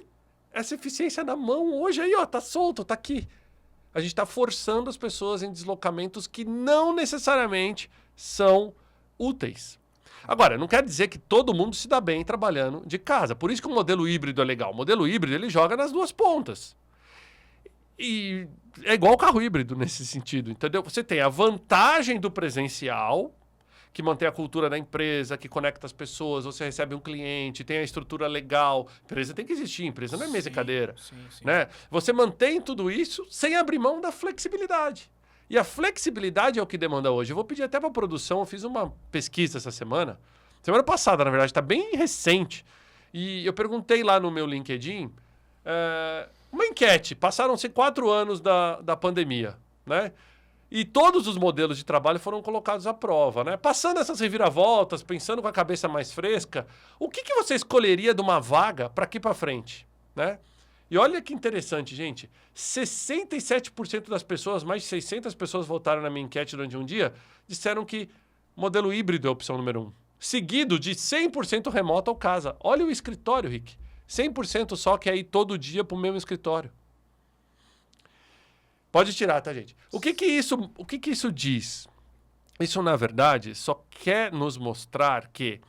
essa eficiência na mão hoje aí, ó, tá solto, tá aqui. A gente está forçando as pessoas em deslocamentos que não necessariamente são úteis. Agora, não quer dizer que todo mundo se dá bem trabalhando de casa. Por isso que o modelo híbrido é legal. O modelo híbrido, ele joga nas 2 pontas. E é igual o carro híbrido nesse sentido, entendeu? Você tem a vantagem do presencial, que mantém a cultura da empresa, que conecta as pessoas, você recebe um cliente, tem a estrutura legal. A empresa tem que existir, a empresa não é mesa e cadeira. Sim. Né? Você mantém tudo isso sem abrir mão da flexibilidade. E a flexibilidade é o que demanda hoje. Eu vou pedir até para a produção, eu fiz uma pesquisa essa semana passada, na verdade, está bem recente. E eu perguntei lá no meu LinkedIn, uma enquete, passaram-se 4 anos da pandemia, né? E todos os modelos de trabalho foram colocados à prova, né? Passando essas reviravoltas, pensando com a cabeça mais fresca, o que você escolheria de uma vaga para aqui para frente, né? E olha que interessante, gente, 67% das pessoas, mais de 600 pessoas votaram na minha enquete durante um dia, disseram que modelo híbrido é a opção número 1. Seguido de 100% remoto ou casa. Olha o escritório, Rick. 100% só que é ir todo dia para o mesmo escritório. Pode tirar, tá, gente? O que isso diz? Isso, na verdade, só quer nos mostrar que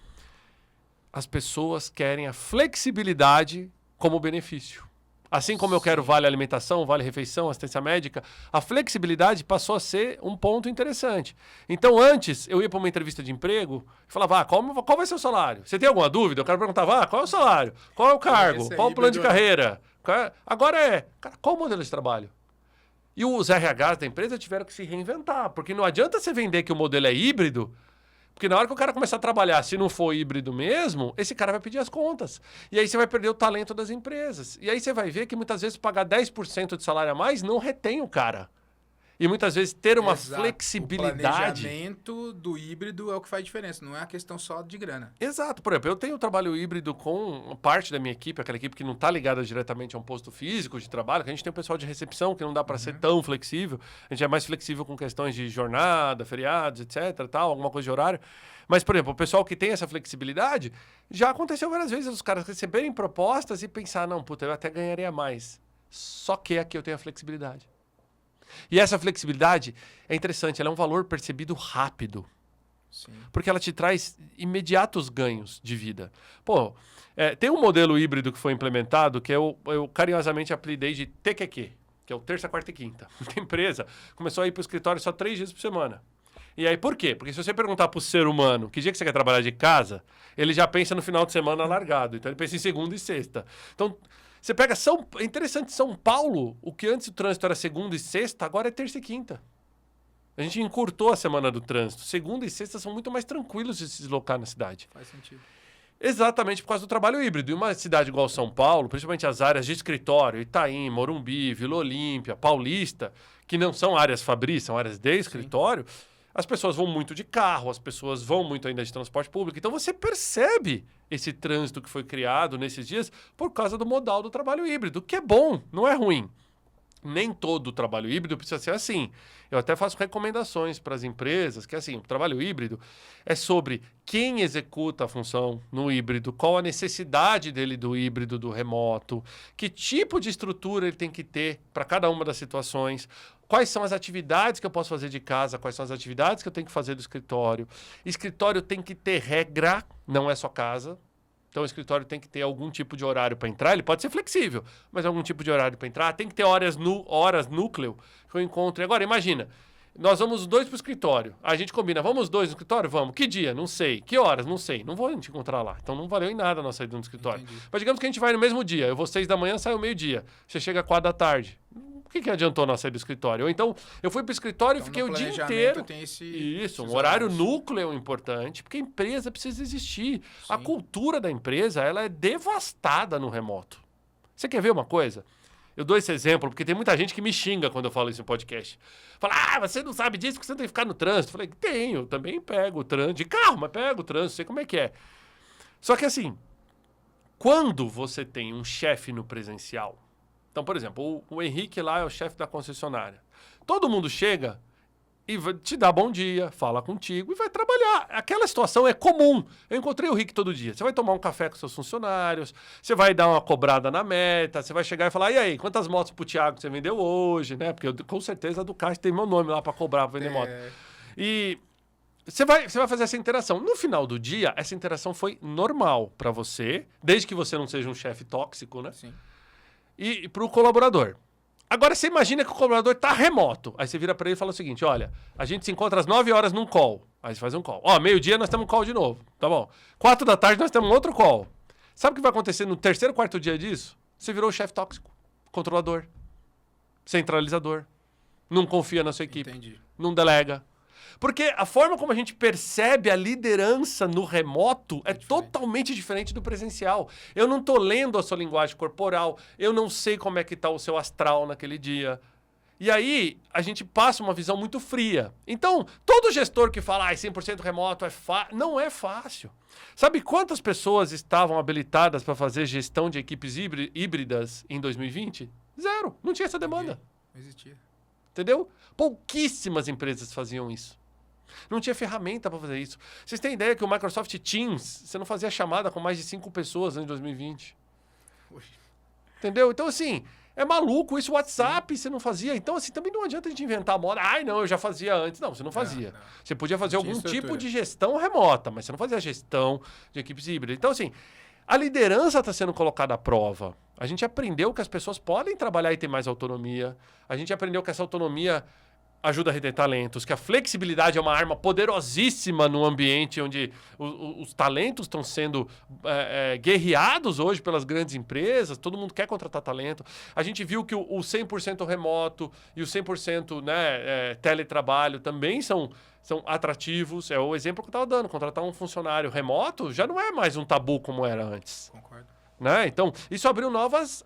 as pessoas querem a flexibilidade como benefício. Assim como eu quero vale alimentação, vale refeição, assistência médica, a flexibilidade passou a ser um ponto interessante. Então, antes, eu ia para uma entrevista de emprego e falava, qual vai ser o salário? Você tem alguma dúvida? O cara perguntava, qual é o salário? Qual é o cargo? Qual é o plano de carreira? Agora cara, qual o modelo de trabalho? E os RHs da empresa tiveram que se reinventar, porque não adianta você vender que o modelo é híbrido, porque na hora que o cara começar a trabalhar, se não for híbrido mesmo, esse cara vai pedir as contas. E aí você vai perder o talento das empresas. E aí você vai ver que muitas vezes pagar 10% de salário a mais não retém o cara. E muitas vezes ter uma flexibilidade... O planejamento do híbrido é o que faz diferença, não é a questão só de grana. Exato. Por exemplo, eu tenho trabalho híbrido com parte da minha equipe, aquela equipe que não está ligada diretamente a um posto físico de trabalho, que a gente tem um pessoal de recepção que não dá para ser tão flexível. A gente é mais flexível com questões de jornada, feriados, etc, tal, alguma coisa de horário. Mas, por exemplo, o pessoal que tem essa flexibilidade, já aconteceu várias vezes os caras receberem propostas e pensar, não, puta, eu até ganharia mais. Só que aqui eu tenho a flexibilidade. E essa flexibilidade é interessante, ela é um valor percebido rápido. Sim. Porque ela te traz imediatos ganhos de vida. Pô, tem um modelo híbrido que foi implementado que eu carinhosamente apelidei de TQQ, que é o terça, quarta e quinta. Muita empresa começou a ir para o escritório só 3 dias por semana. E aí, por quê? Porque se você perguntar pro ser humano que dia que você quer trabalhar de casa, ele já pensa no final de semana largado. Então, ele pensa em segunda e sexta. Então, você pega é interessante, São Paulo, o que antes o trânsito era segunda e sexta, agora é terça e quinta. A gente encurtou a semana do trânsito. Segunda e sexta são muito mais tranquilos de se deslocar na cidade. Faz sentido. Exatamente por causa do trabalho híbrido. E uma cidade igual São Paulo, principalmente as áreas de escritório, Itaim, Morumbi, Vila Olímpia, Paulista, que não são áreas Fabri, são áreas de escritório, as pessoas vão muito de carro, as pessoas vão muito ainda de transporte público. Então você percebe esse trânsito que foi criado nesses dias por causa do modal do trabalho híbrido, que é bom, não é ruim. Nem todo o trabalho híbrido precisa ser assim. Eu até faço recomendações para as empresas, que assim, o trabalho híbrido é sobre quem executa a função no híbrido, qual a necessidade dele do híbrido, do remoto, que tipo de estrutura ele tem que ter para cada uma das situações, quais são as atividades que eu posso fazer de casa, quais são as atividades que eu tenho que fazer do escritório. Escritório tem que ter regra, não é só casa. Então, o escritório tem que ter algum tipo de horário para entrar. Ele pode ser flexível, mas algum tipo de horário para entrar. Tem que ter horas núcleo que eu encontro. E agora, imagina, nós vamos os dois para o escritório. A gente combina, vamos os dois no escritório? Vamos. Que dia? Não sei. Que horas? Não sei. Não vou te encontrar lá. Então, não valeu em nada a nossa ida no escritório. Entendi. Mas digamos que a gente vai no mesmo dia. Eu vou 6 da manhã, saio meio-dia. Você chega 4 da tarde. O que adiantou nós sair do escritório? Ou então, eu fui para o escritório e fiquei o dia inteiro. Tem Isso, um horário núcleo é importante, porque a empresa precisa existir. Sim. A cultura da empresa, ela é devastada no remoto. Você quer ver uma coisa? Eu dou esse exemplo, porque tem muita gente que me xinga quando eu falo isso em podcast. Fala, você não sabe disso porque você tem que ficar no trânsito. Eu falei, tenho, eu também pego o trânsito. De carro, mas pego o trânsito, sei como é que é. Só que assim, quando você tem um chefe no presencial, então, por exemplo, o Henrique lá é o chefe da concessionária. Todo mundo chega e te dá bom dia, fala contigo e vai trabalhar. Aquela situação é comum. Eu encontrei o Henrique todo dia. Você vai tomar um café com seus funcionários, você vai dar uma cobrada na meta, você vai chegar e falar, e aí, quantas motos pro Thiago você vendeu hoje, né? Porque com certeza a Ducati tem meu nome lá para cobrar, pra vender moto. E você vai fazer essa interação. No final do dia, essa interação foi normal para você, desde que você não seja um chefe tóxico, né? Sim. E para o colaborador. Agora, você imagina que o colaborador está remoto. Aí você vira para ele e fala o seguinte, olha, a gente se encontra às 9 horas num call. Aí você faz um call. Ó, meio-dia nós temos um call de novo. Tá bom. 4 da tarde nós temos um outro call. Sabe o que vai acontecer no terceiro, quarto dia disso? Você virou o chefe tóxico, controlador, centralizador. Não confia na sua equipe. Entendi. Não delega. Porque a forma como a gente percebe a liderança no remoto é totalmente diferente do presencial. Eu não estou lendo a sua linguagem corporal, eu não sei como é que está o seu astral naquele dia. E aí, a gente passa uma visão muito fria. Então, todo gestor que fala 100% remoto não é fácil. Sabe quantas pessoas estavam habilitadas para fazer gestão de equipes híbridas em 2020? Zero. Não tinha essa demanda. Não existia. Entendeu? Pouquíssimas empresas faziam isso. Não tinha ferramenta para fazer isso. Vocês têm ideia que o Microsoft Teams, você não fazia chamada com mais de 5 pessoas em 2020? Entendeu? Então, assim, é maluco isso. O WhatsApp você não fazia. Então, assim, também não adianta a gente inventar moda. Não, eu já fazia antes. Não, você não fazia. Não. Você podia fazer algum estrutura. tipo de gestão remota, mas você não fazia gestão de equipes híbridas. Então, assim, a liderança está sendo colocada à prova. A gente aprendeu que as pessoas podem trabalhar e ter mais autonomia. A gente aprendeu que essa autonomia ajuda a reter talentos, que a flexibilidade é uma arma poderosíssima no ambiente onde os talentos estão sendo guerreados hoje pelas grandes empresas, todo mundo quer contratar talento. A gente viu que o 100% remoto e o 100% teletrabalho também são atrativos. É o exemplo que eu estava dando. Contratar um funcionário remoto já não é mais um tabu como era antes. Concordo. Né? Então, isso abriu novas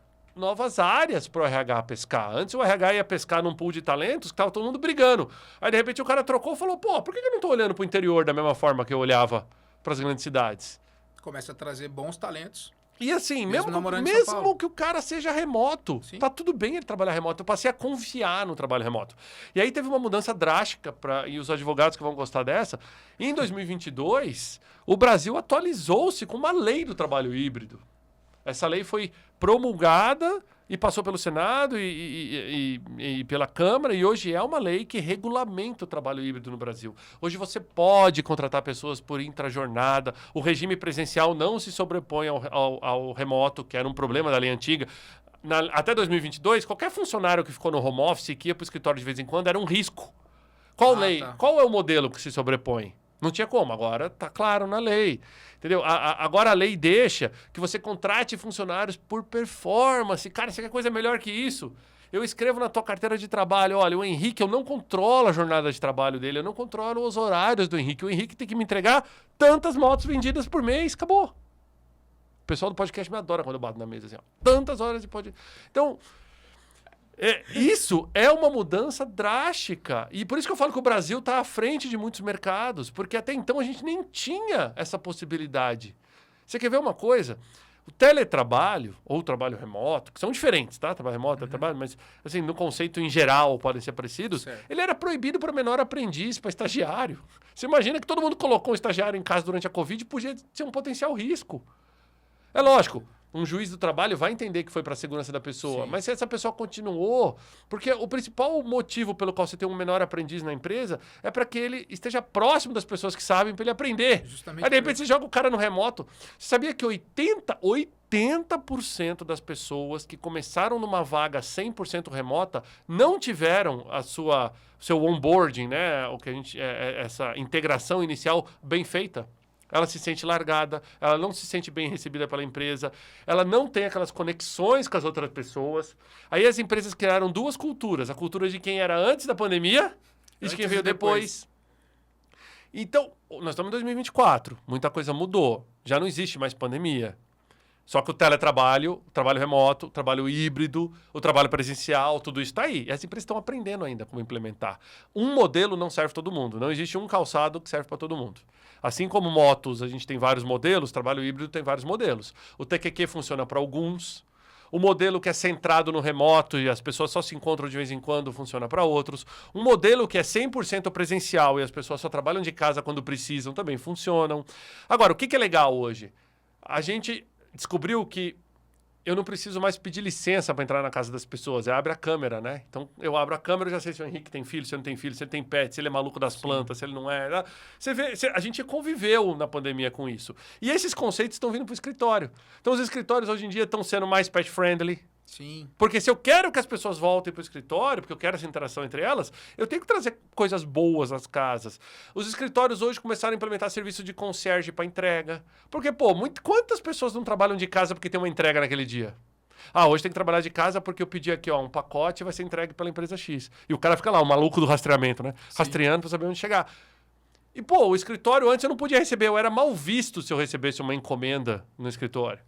áreas para o RH pescar. Antes o RH ia pescar num pool de talentos que estava todo mundo brigando. Aí, de repente, o cara trocou e falou, por que eu não estou olhando para o interior da mesma forma que eu olhava para as grandes cidades? Começa a trazer bons talentos. E assim, mesmo namorando em São Paulo. que o cara seja remoto, Sim. tá tudo bem ele trabalhar remoto. Eu passei a confiar no trabalho remoto. E aí teve uma mudança drástica, e os advogados que vão gostar dessa. Em 2022, o Brasil atualizou-se com uma lei do trabalho híbrido. Essa lei foi promulgada e passou pelo Senado e pela Câmara, e hoje é uma lei que regulamenta o trabalho híbrido no Brasil. Hoje você pode contratar pessoas por intrajornada, o regime presencial não se sobrepõe ao remoto, que era um problema da lei antiga. Até 2022, qualquer funcionário que ficou no home office e que ia para o escritório de vez em quando era um risco. Qual lei? Tá. Qual é o modelo que se sobrepõe? Não tinha como. Agora tá claro na lei. Entendeu? Agora a lei deixa que você contrate funcionários por performance. Cara, você quer coisa melhor que isso? Eu escrevo na tua carteira de trabalho, olha, o Henrique, eu não controlo a jornada de trabalho dele, eu não controlo os horários do Henrique. O Henrique tem que me entregar tantas motos vendidas por mês, acabou. O pessoal do podcast me adora quando eu bato na mesa assim, ó. Tantas horas de podcast. Então, isso é uma mudança drástica. E por isso que eu falo que o Brasil está à frente de muitos mercados, porque até então a gente nem tinha essa possibilidade. Você quer ver uma coisa? O teletrabalho ou o trabalho remoto, que são diferentes, tá? Trabalho remoto, teletrabalho, mas assim, no conceito em geral podem ser parecidos, ele era proibido para menor aprendiz, para estagiário. Você imagina que todo mundo colocou um estagiário em casa durante a Covid, podia ser um potencial risco. É lógico, um juiz do trabalho vai entender que foi para a segurança da pessoa, mas se essa pessoa continuou, porque o principal motivo pelo qual você tem um menor aprendiz na empresa é para que ele esteja próximo das pessoas que sabem para ele aprender. Justamente. Aí de repente você joga o cara no remoto. Você sabia que 80% das pessoas que começaram numa vaga 100% remota não tiveram seu onboarding, né? O que a gente essa integração inicial bem feita? Ela se sente largada, ela não se sente bem recebida pela empresa, ela não tem aquelas conexões com as outras pessoas. Aí as empresas criaram duas culturas, a cultura de quem era antes da pandemia e de quem veio depois. Então, nós estamos em 2024, muita coisa mudou, já não existe mais pandemia. Só que o teletrabalho, o trabalho remoto, o trabalho híbrido, o trabalho presencial, tudo isso está aí. E as empresas estão aprendendo ainda como implementar. Um modelo não serve para todo mundo. Não existe um calçado que serve para todo mundo. Assim como motos, a gente tem vários modelos, trabalho híbrido tem vários modelos. O TQQ funciona para alguns. O modelo que é centrado no remoto e as pessoas só se encontram de vez em quando funciona para outros. Um modelo que é 100% presencial e as pessoas só trabalham de casa quando precisam também funcionam. Agora, o que é legal hoje? A gente descobriu que eu não preciso mais pedir licença para entrar na casa das pessoas. Abre a câmera, né? Então, eu abro a câmera e já sei se o Henrique tem filho, se ele não tem filho, se ele tem pet, se ele é maluco das plantas, se ele não é. Você vê, a gente conviveu na pandemia com isso. E esses conceitos estão vindo para o escritório. Então, os escritórios hoje em dia estão sendo mais pet-friendly. Sim. Porque se eu quero que as pessoas voltem para o escritório, porque eu quero essa interação entre elas, eu tenho que trazer coisas boas às casas. Os escritórios hoje começaram a implementar serviço de concierge para entrega. Porque, quantas pessoas não trabalham de casa porque tem uma entrega naquele dia? Hoje tem que trabalhar de casa porque eu pedi aqui, um pacote e vai ser entregue pela empresa X. E o cara fica lá, o maluco do rastreamento, né? Sim. Rastreando para saber onde chegar. E, o escritório antes eu não podia receber, eu era mal visto se eu recebesse uma encomenda no escritório.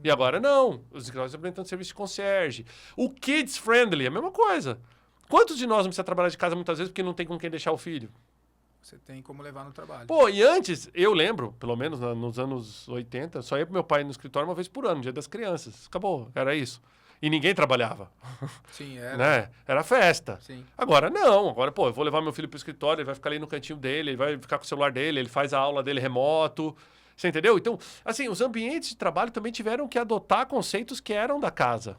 E agora não. Os escritórios estão implementando serviço de concierge. O kids friendly é a mesma coisa. Quantos de nós não precisa trabalhar de casa muitas vezes porque não tem com quem deixar o filho? Você tem como levar no trabalho. E antes, eu lembro, pelo menos nos anos 80, só ia pro meu pai no escritório uma vez por ano, Dia das Crianças. Acabou, era isso. E ninguém trabalhava. Sim, era. Né? Era festa. Sim. Agora não. Agora, eu vou levar meu filho pro escritório, ele vai ficar ali no cantinho dele, ele vai ficar com o celular dele, ele faz a aula dele remoto. Você entendeu? Então, assim, os ambientes de trabalho também tiveram que adotar conceitos que eram da casa.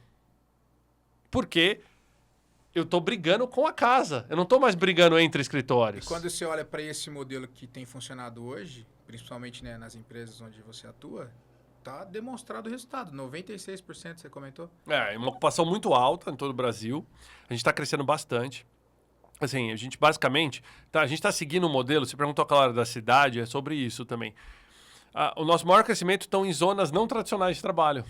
Porque eu estou brigando com a casa. Eu não estou mais brigando entre escritórios. E quando você olha para esse modelo que tem funcionado hoje, principalmente, né, nas empresas onde você atua, está demonstrado o resultado. 96% você comentou? É uma ocupação muito alta em todo o Brasil. A gente está crescendo bastante. Assim, a gente basicamente... a gente está seguindo um modelo, você perguntou aquela hora da cidade, é sobre isso também. O nosso maior crescimento estão em zonas não tradicionais de trabalho.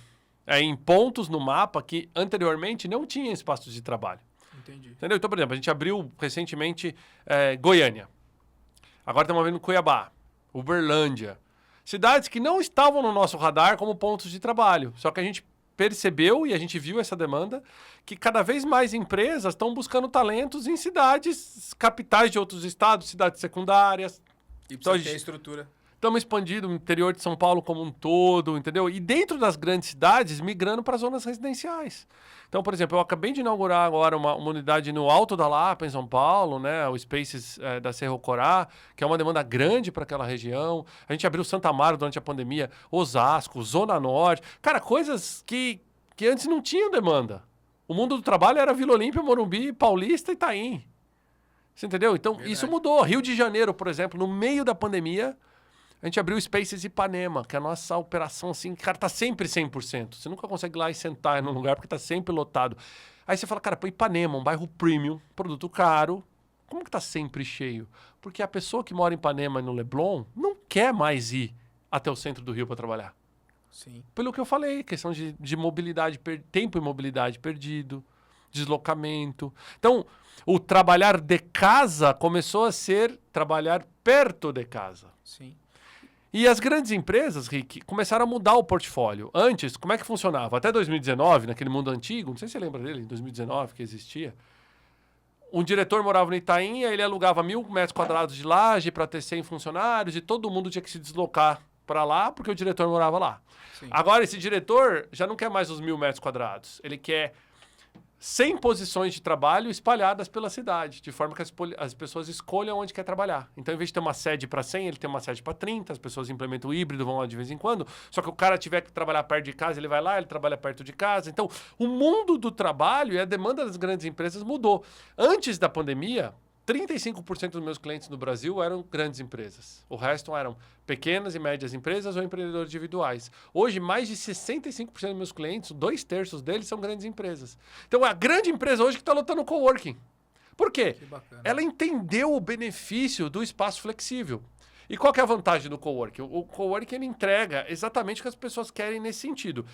Em pontos no mapa que anteriormente não tinha espaços de trabalho. Entendi. Entendeu? Então, por exemplo, a gente abriu recentemente Goiânia. Agora estamos vendo Cuiabá, Uberlândia. Cidades que não estavam no nosso radar como pontos de trabalho. Só que a gente percebeu e a gente viu essa demanda que cada vez mais empresas estão buscando talentos em cidades capitais de outros estados, cidades secundárias. E precisa ter estrutura. Estamos expandindo o interior de São Paulo como um todo, entendeu? E dentro das grandes cidades, migrando para zonas residenciais. Então, por exemplo, eu acabei de inaugurar agora uma unidade no Alto da Lapa, em São Paulo, né? O Spaces da Cerro Corá, que é uma demanda grande para aquela região. A gente abriu Santa Amaro durante a pandemia, Osasco, Zona Norte. Cara, coisas que antes não tinham demanda. O mundo do trabalho era Vila Olímpia, Morumbi, Paulista e Itaim. Você entendeu? Então, verdade. Isso mudou. Rio de Janeiro, por exemplo, no meio da pandemia... A gente abriu o Spaces Ipanema, que é a nossa operação, assim, cara, tá sempre 100%. Você nunca consegue ir lá e sentar num lugar porque tá sempre lotado. Aí você fala, cara, Ipanema, um bairro premium, produto caro, Como que tá sempre cheio? Porque a pessoa que mora em Ipanema e no Leblon não quer mais ir até o centro do Rio para trabalhar. Sim. Pelo que eu falei, questão de mobilidade, tempo e mobilidade perdido, deslocamento. Então, o trabalhar de casa começou a ser trabalhar perto de casa. Sim. E as grandes empresas, Rick, começaram a mudar o portfólio. Antes, como é que funcionava? Até 2019, naquele mundo antigo, não sei se você lembra dele, em 2019, que existia, um diretor morava no Itaim, aí ele alugava 1.000 metros quadrados de laje para ter 100 funcionários e todo mundo tinha que se deslocar para lá porque o diretor morava lá. Sim. Agora, esse diretor já não quer mais os 1.000 metros quadrados. Ele quer 100 posições de trabalho espalhadas pela cidade, de forma que as pessoas escolham onde quer trabalhar. Então, em vez de ter uma sede para 100, ele tem uma sede para 30, as pessoas implementam o híbrido, vão lá de vez em quando. Só que o cara tiver que trabalhar perto de casa, ele vai lá, ele trabalha perto de casa. Então, o mundo do trabalho e a demanda das grandes empresas mudou. Antes da pandemia, 35% dos meus clientes no Brasil eram grandes empresas. O resto eram pequenas e médias empresas ou empreendedores individuais. Hoje, mais de 65% dos meus clientes, 2/3 deles, são grandes empresas. Então, a grande empresa hoje que está lotando o coworking. Por quê? Que bacana. Ela entendeu o benefício do espaço flexível. E qual que é a vantagem do coworking? O coworking ele entrega exatamente o que as pessoas querem nesse sentido.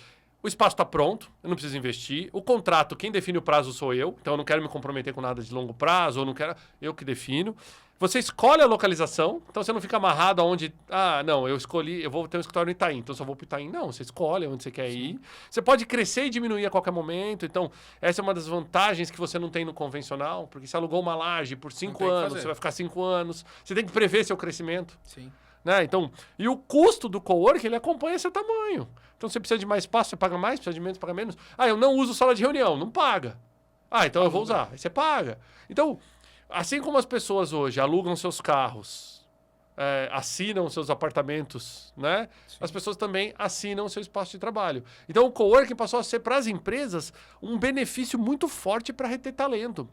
O espaço está pronto, eu não preciso investir. O contrato, quem define o prazo sou eu. Então, eu não quero me comprometer com nada de longo prazo, ou não quero... Eu que defino. Você escolhe a localização, então você não fica amarrado aonde... Ah, não, eu escolhi, eu vou ter um escritório no Itaim, então só vou para o Itaim. Não, você escolhe onde você quer ir. Você pode crescer e diminuir a qualquer momento. Então, essa é uma das vantagens que você não tem no convencional, porque você alugou uma laje por 5 anos, você vai ficar 5 anos. Você tem que prever seu crescimento. Sim. Né? Então, e o custo do coworking, ele acompanha seu tamanho. Então, você precisa de mais espaço, você paga mais, precisa de menos, paga menos. Ah, eu não uso sala de reunião, não paga. Ah, então eu vou usar. Aí você paga. Então, assim como as pessoas hoje alugam seus carros, assinam seus apartamentos, né? Sim. As pessoas também assinam seu espaço de trabalho. Então, o coworking passou a ser, para as empresas, um benefício muito forte para reter talento.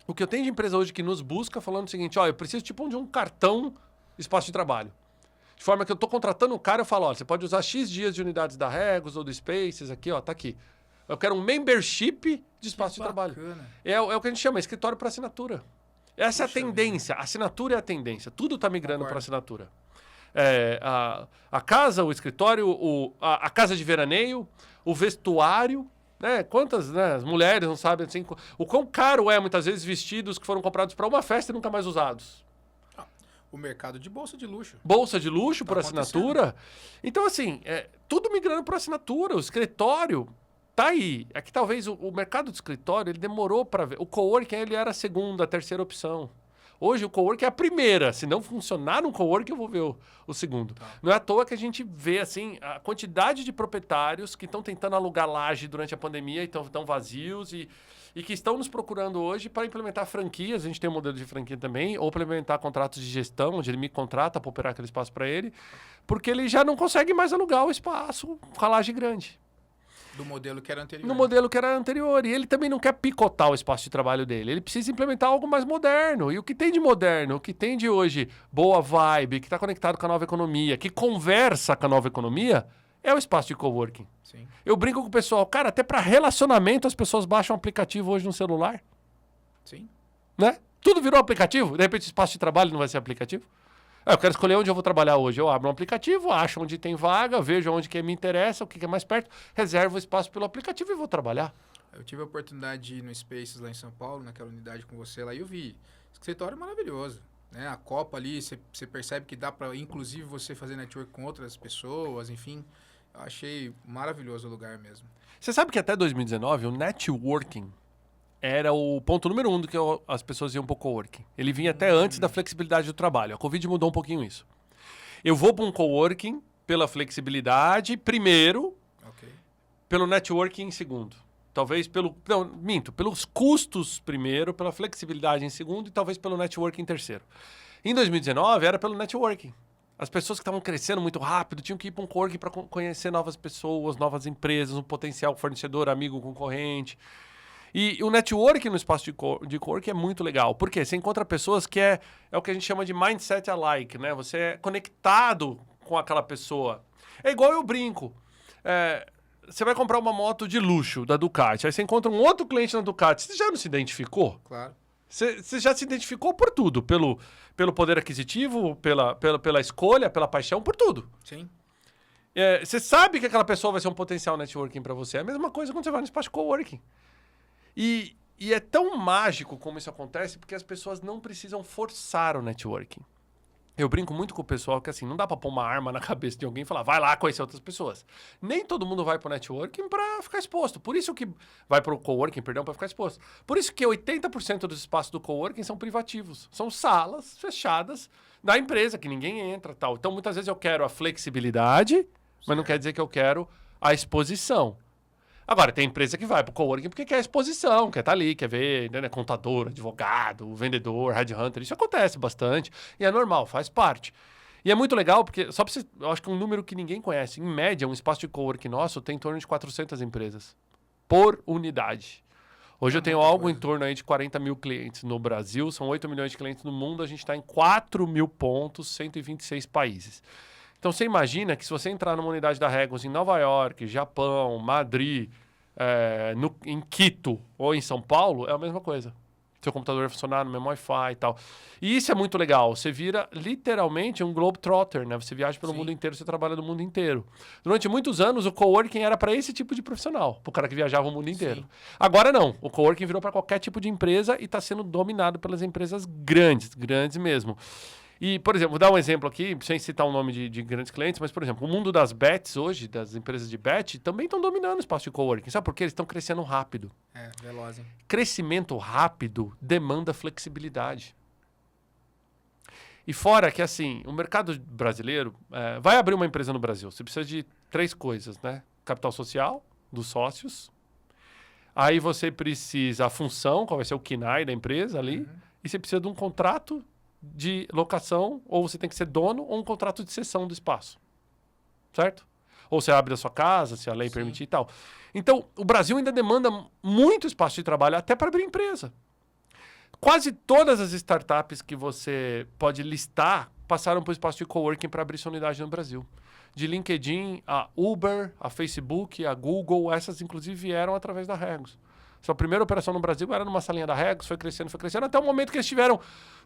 O que eu tenho de empresa hoje que nos busca falando o seguinte, ó, eu preciso tipo de um cartão espaço de trabalho. De forma que eu estou contratando um cara, eu falo, ó, você pode usar X dias de unidades da Regos ou do Spaces, aqui, ó, tá aqui. Eu quero um membership de espaço de trabalho. É o que a gente chama, escritório para assinatura. Essa é a tendência, a assinatura é a tendência. Tudo está migrando para assinatura. A casa, o escritório, a casa de veraneio, o vestuário, né? Quantas, né, as mulheres não sabem assim, o quão caro é muitas vezes vestidos que foram comprados para uma festa e nunca mais usados. O mercado de bolsa de luxo. Bolsa de luxo por assinatura. Então, assim, tudo migrando por assinatura. O escritório tá aí. É que talvez o mercado de escritório ele demorou para ver. O coworking ele era a segunda, a terceira opção. Hoje o coworking é a primeira. Se não funcionar no coworking, eu vou ver o segundo. Tá. Não é à toa que a gente vê assim, a quantidade de proprietários que estão tentando alugar laje durante a pandemia e estão vazios e que estão nos procurando hoje para implementar franquias. A gente tem um modelo de franquia também, ou para implementar contratos de gestão, onde ele me contrata para operar aquele espaço para ele, porque ele já não consegue mais alugar o espaço com a laje grande. Do modelo que era anterior. No modelo que era anterior. E ele também não quer picotar o espaço de trabalho dele. Ele precisa implementar algo mais moderno. E o que tem de moderno, o que tem de hoje boa vibe, que está conectado com a nova economia, que conversa com a nova economia, é o espaço de coworking. Sim. Eu brinco com o pessoal, cara, até para relacionamento as pessoas baixam um aplicativo hoje no celular. Sim. Né? Tudo virou aplicativo. De repente o espaço de trabalho não vai ser aplicativo. Eu quero escolher onde eu vou trabalhar hoje. Eu abro um aplicativo, acho onde tem vaga, vejo onde que me interessa, o que é mais perto, reservo o espaço pelo aplicativo e vou trabalhar. Eu tive a oportunidade de ir no Spaces lá em São Paulo, naquela unidade com você lá, e eu vi. Esse escritório é maravilhoso. Né? A Copa ali, você percebe que dá para, inclusive, você fazer network com outras pessoas, enfim. Eu achei maravilhoso o lugar mesmo. Você sabe que até 2019 o networking era o ponto número 1 do que as pessoas iam para o coworking. Ele vinha até antes da flexibilidade do trabalho. A Covid mudou um pouquinho isso. Eu vou para um coworking pela flexibilidade, primeiro, pelo networking em segundo. Talvez pelos custos primeiro, pela flexibilidade em segundo e talvez pelo networking em terceiro. Em 2019 era pelo networking. As pessoas que estavam crescendo muito rápido tinham que ir para um coworking para conhecer novas pessoas, novas empresas, um potencial fornecedor, amigo, concorrente. E o networking no espaço de coworking é muito legal. Por quê? Você encontra pessoas que é o que a gente chama de mindset alike, né? Você é conectado com aquela pessoa. É igual eu brinco. Você vai comprar uma moto de luxo da Ducati, aí você encontra um outro cliente na Ducati. Você já não se identificou? Claro. Você já se identificou por tudo, pelo poder aquisitivo, pela escolha, pela paixão, por tudo. Sim. Você sabe que aquela pessoa vai ser um potencial networking para você. É a mesma coisa quando você vai no espaço de coworking. E é tão mágico como isso acontece, porque as pessoas não precisam forçar o networking. Eu brinco muito com o pessoal que assim, não dá pra pôr uma arma na cabeça de alguém e falar, vai lá conhecer outras pessoas. Nem todo mundo vai pro networking pra ficar exposto. Por isso que vai pro coworking, perdão, pra ficar exposto. Por isso que 80% dos espaços do coworking são privativos. São salas fechadas da empresa, que ninguém entra, tal. Então, muitas vezes eu quero a flexibilidade, mas não quer dizer que eu quero a exposição. Agora, tem empresa que vai pro coworking porque quer exposição, quer estar ali, quer ver, né, contador, advogado, vendedor, headhunter. Isso acontece bastante e é normal, faz parte. E é muito legal porque, só pra você, eu acho que um número que ninguém conhece, em média, um espaço de coworking nosso tem em torno de 400 empresas por unidade. Hoje eu tenho algo em torno aí de 40 mil clientes no Brasil, são 8 milhões de clientes no mundo, a gente está em 4 mil pontos, 126 países. Então, você imagina que se você entrar numa unidade da Regus em Nova York, Japão, Madrid, em Quito ou em São Paulo, é a mesma coisa. Seu computador vai funcionar no mesmo Wi-Fi e tal. E isso é muito legal. Você vira literalmente um globetrotter, né? Você viaja pelo mundo inteiro, você trabalha no mundo inteiro. Durante muitos anos, o coworking era para esse tipo de profissional, para o cara que viajava o mundo inteiro. Sim. Agora não. O coworking virou para qualquer tipo de empresa e está sendo dominado pelas empresas grandes, grandes mesmo. E, por exemplo, vou dar um exemplo aqui, sem citar o nome de grandes clientes, mas, por exemplo, o mundo das bets hoje, das empresas de bet, também estão dominando o espaço de coworking. Sabe por quê? Eles estão crescendo rápido. Veloz, hein? Crescimento rápido demanda flexibilidade. E fora que, assim, o mercado brasileiro vai abrir uma empresa no Brasil. Você precisa de 3 coisas, né? Capital social, dos sócios. Aí você precisa a função, qual vai ser o KNAI da empresa ali. Uhum. E você precisa de um contrato de locação, ou você tem que ser dono, ou um contrato de cessão do espaço. Certo? Ou você abre a sua casa, se a lei permitir e tal. Então, o Brasil ainda demanda muito espaço de trabalho, até para abrir empresa. Quase todas as startups que você pode listar passaram por espaço de coworking para abrir sua unidade no Brasil. De LinkedIn, a Uber, a Facebook, a Google, essas inclusive vieram através da Regus. Sua primeira operação no Brasil era numa salinha da Regus, foi crescendo, até o momento que eles tiveram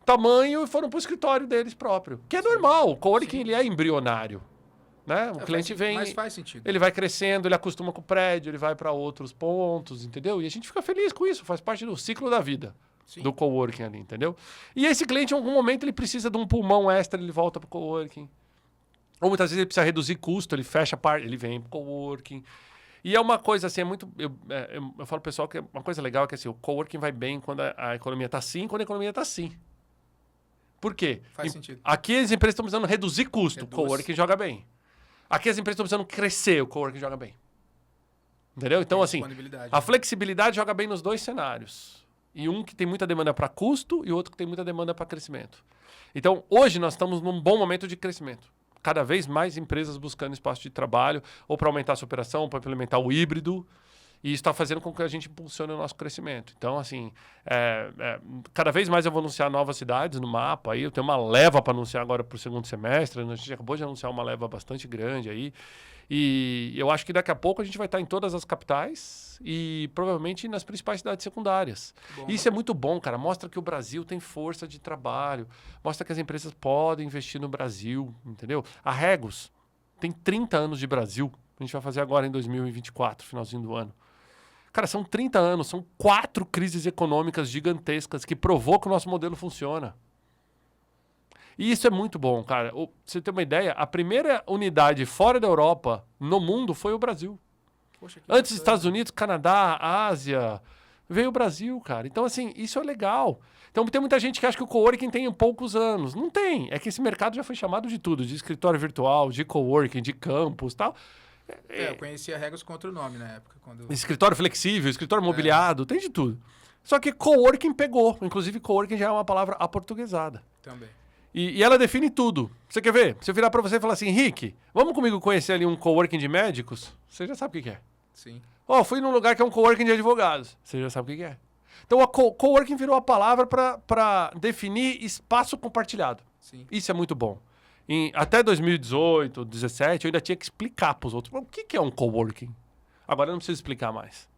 tamanho e foram para o escritório deles próprio. Que é normal, o coworking ele é embrionário. Né? O cliente vem, mas faz sentido. Ele vai crescendo, ele acostuma com o prédio, ele vai para outros pontos, entendeu? E a gente fica feliz com isso, faz parte do ciclo da vida. Sim. Do coworking ali, entendeu? E esse cliente, em algum momento, ele precisa de um pulmão extra, ele volta para o coworking. Ou muitas vezes ele precisa reduzir custo, ele fecha a parte, ele vem para o coworking. E é uma coisa assim, é muito... Eu falo pro pessoal que uma coisa legal é que assim, o coworking vai bem quando a economia está assim, quando a economia está assim. Por quê? Faz sentido. Aqui as empresas estão precisando reduzir custo, o coworking joga bem. Aqui as empresas estão precisando crescer, o coworking joga bem. Entendeu? Então, assim, a flexibilidade joga bem nos dois cenários. E um que tem muita demanda para custo e outro que tem muita demanda para crescimento. Então, hoje nós estamos num bom momento de crescimento. Cada vez mais empresas buscando espaço de trabalho, ou para aumentar a sua operação, para implementar o híbrido. E isso está fazendo com que a gente impulsione o nosso crescimento. Então, assim, cada vez mais eu vou anunciar novas cidades no mapa. Aí eu tenho uma leva para anunciar agora para o segundo semestre. A gente acabou de anunciar uma leva bastante grande aí. E eu acho que daqui a pouco a gente vai estar em todas as capitais e provavelmente nas principais cidades secundárias. Bom. Isso é muito bom, cara. Mostra que o Brasil tem força de trabalho. Mostra que as empresas podem investir no Brasil, entendeu? A Regus tem 30 anos de Brasil. A gente vai fazer agora em 2024, finalzinho do ano. Cara, são 30 anos, são 4 crises econômicas gigantescas que provou que o nosso modelo funciona. E isso é muito bom, cara. Pra você ter uma ideia, a primeira unidade fora da Europa, no mundo, foi o Brasil. Poxa, antes dos Estados Unidos, Canadá, Ásia, veio o Brasil, cara. Então, assim, isso é legal. Então, tem muita gente que acha que o coworking tem poucos anos. Não tem. É que esse mercado já foi chamado de tudo. De escritório virtual, de coworking, de campus e tal. Eu conhecia Regus com outro nome na época. Escritório flexível, escritório mobiliado, tem de tudo. Só que coworking pegou. Inclusive, coworking já é uma palavra aportuguesada. Também. E ela define tudo. Você quer ver? Se eu virar para você e falar assim, Henrique, vamos comigo conhecer ali um coworking de médicos? Você já sabe o que é. Sim. Fui num lugar que é um coworking de advogados. Você já sabe o que é. Então, a coworking virou a palavra para definir espaço compartilhado. Sim. Isso é muito bom. Até 2018, 2017, eu ainda tinha que explicar para os outros. O que é um coworking? Agora eu não preciso explicar mais.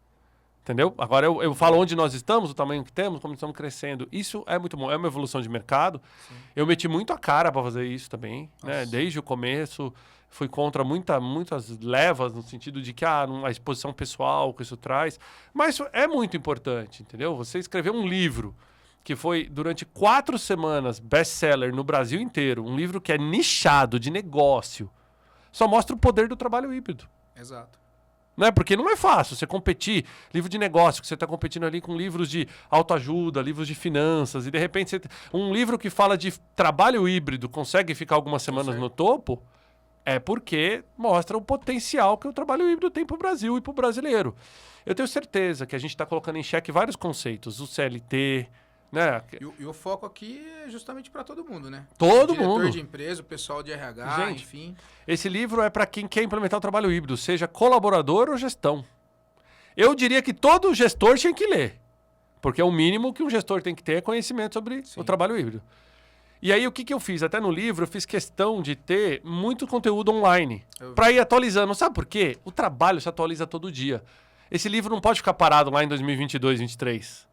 Entendeu? Agora eu falo onde nós estamos, o tamanho que temos, como estamos crescendo. Isso é muito bom, é uma evolução de mercado. Sim. Eu meti muito a cara para fazer isso também, né? Nossa. Desde o começo. Fui contra muitas levas, no sentido de que a exposição pessoal que isso traz. Mas isso é muito importante, entendeu? Você escreveu um livro que foi, durante 4 semanas, best-seller no Brasil inteiro. Um livro que é nichado de negócio. Só mostra o poder do trabalho híbrido. Exato. Né? Porque não é fácil você competir, livro de negócio, que você está competindo ali com livros de autoajuda, livros de finanças, e de repente um livro que fala de trabalho híbrido consegue ficar algumas semanas no topo, é porque mostra o potencial que o trabalho híbrido tem para o Brasil e para o brasileiro. Eu tenho certeza que a gente está colocando em xeque vários conceitos, o CLT, né? E o foco aqui é justamente para todo mundo, né? Todo o diretor mundo. de empresa, o pessoal de RH, Gente, enfim. Esse livro é para quem quer implementar o trabalho híbrido, seja colaborador ou gestão. Eu diria que todo gestor tinha que ler, porque é o mínimo que um gestor tem que ter é conhecimento sobre o trabalho híbrido. E aí o que eu fiz? Até no livro eu fiz questão de ter muito conteúdo online para ir atualizando. Sabe por quê? O trabalho se atualiza todo dia. Esse livro não pode ficar parado lá em 2022, 2023.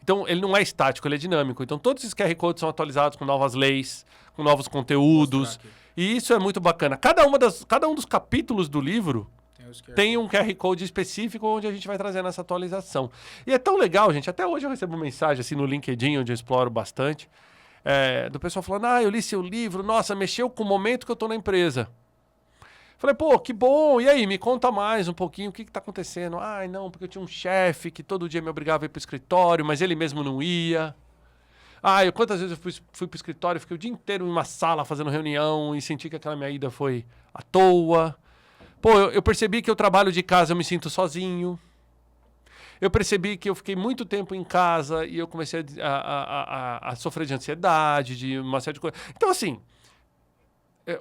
Então, ele não é estático, ele é dinâmico. Então, todos esses QR Codes são atualizados com novas leis, com novos conteúdos. E isso é muito bacana. Cada um dos capítulos do livro tem um QR Code específico onde a gente vai trazendo essa atualização. E é tão legal, gente. Até hoje eu recebo mensagem assim no LinkedIn, onde eu exploro bastante, do pessoal falando, eu li seu livro, nossa, mexeu com o momento que eu estou na empresa. Falei, pô, que bom. E aí, me conta mais um pouquinho o que está acontecendo. Não, porque eu tinha um chefe que todo dia me obrigava a ir para o escritório, mas ele mesmo não ia. Quantas vezes eu fui para o escritório, fiquei o dia inteiro em uma sala fazendo reunião e senti que aquela minha ida foi à toa. Pô, eu percebi que eu trabalho de casa, eu me sinto sozinho. Eu percebi que eu fiquei muito tempo em casa e eu comecei a sofrer de ansiedade, de uma série de coisas. Então, assim,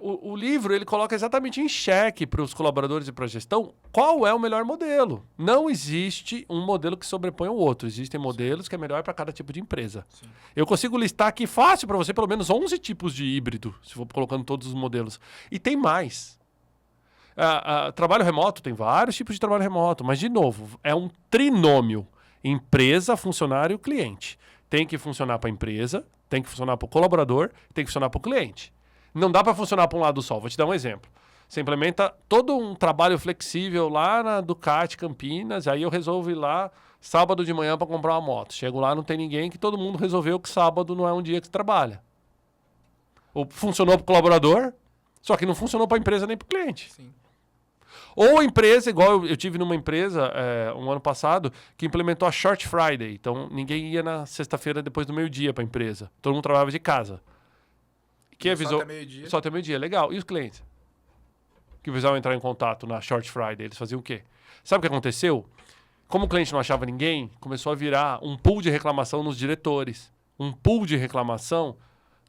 o livro ele coloca exatamente em xeque para os colaboradores e para a gestão qual é o melhor modelo. Não existe um modelo que sobrepõe o outro. Existem modelos que é melhor para cada tipo de empresa. Sim. Eu consigo listar aqui fácil para você pelo menos 11 tipos de híbrido, se for colocando todos os modelos. E tem mais. Trabalho remoto, tem vários tipos de trabalho remoto, mas, de novo, é um trinômio. Empresa, funcionário, cliente. Tem que funcionar para a empresa, tem que funcionar para o colaborador, tem que funcionar para o cliente. Não dá para funcionar para um lado só. Vou te dar um exemplo. Você implementa todo um trabalho flexível lá na Ducati Campinas, aí eu resolvo ir lá sábado de manhã para comprar uma moto. Chego lá, não tem ninguém, que todo mundo resolveu que sábado não é um dia que trabalha. Ou funcionou para o colaborador, só que não funcionou para a empresa nem para o cliente. Sim. Ou empresa, igual eu tive numa empresa um ano passado, que implementou a Short Friday. Então, ninguém ia na sexta-feira depois do meio-dia para a empresa. Todo mundo trabalhava de casa. Que avisou... Só até meio-dia. Legal. E os clientes? Que precisavam entrar em contato na Short Friday. Eles faziam o quê? Sabe o que aconteceu? Como o cliente não achava ninguém, começou a virar um pool de reclamação nos diretores. Um pool de reclamação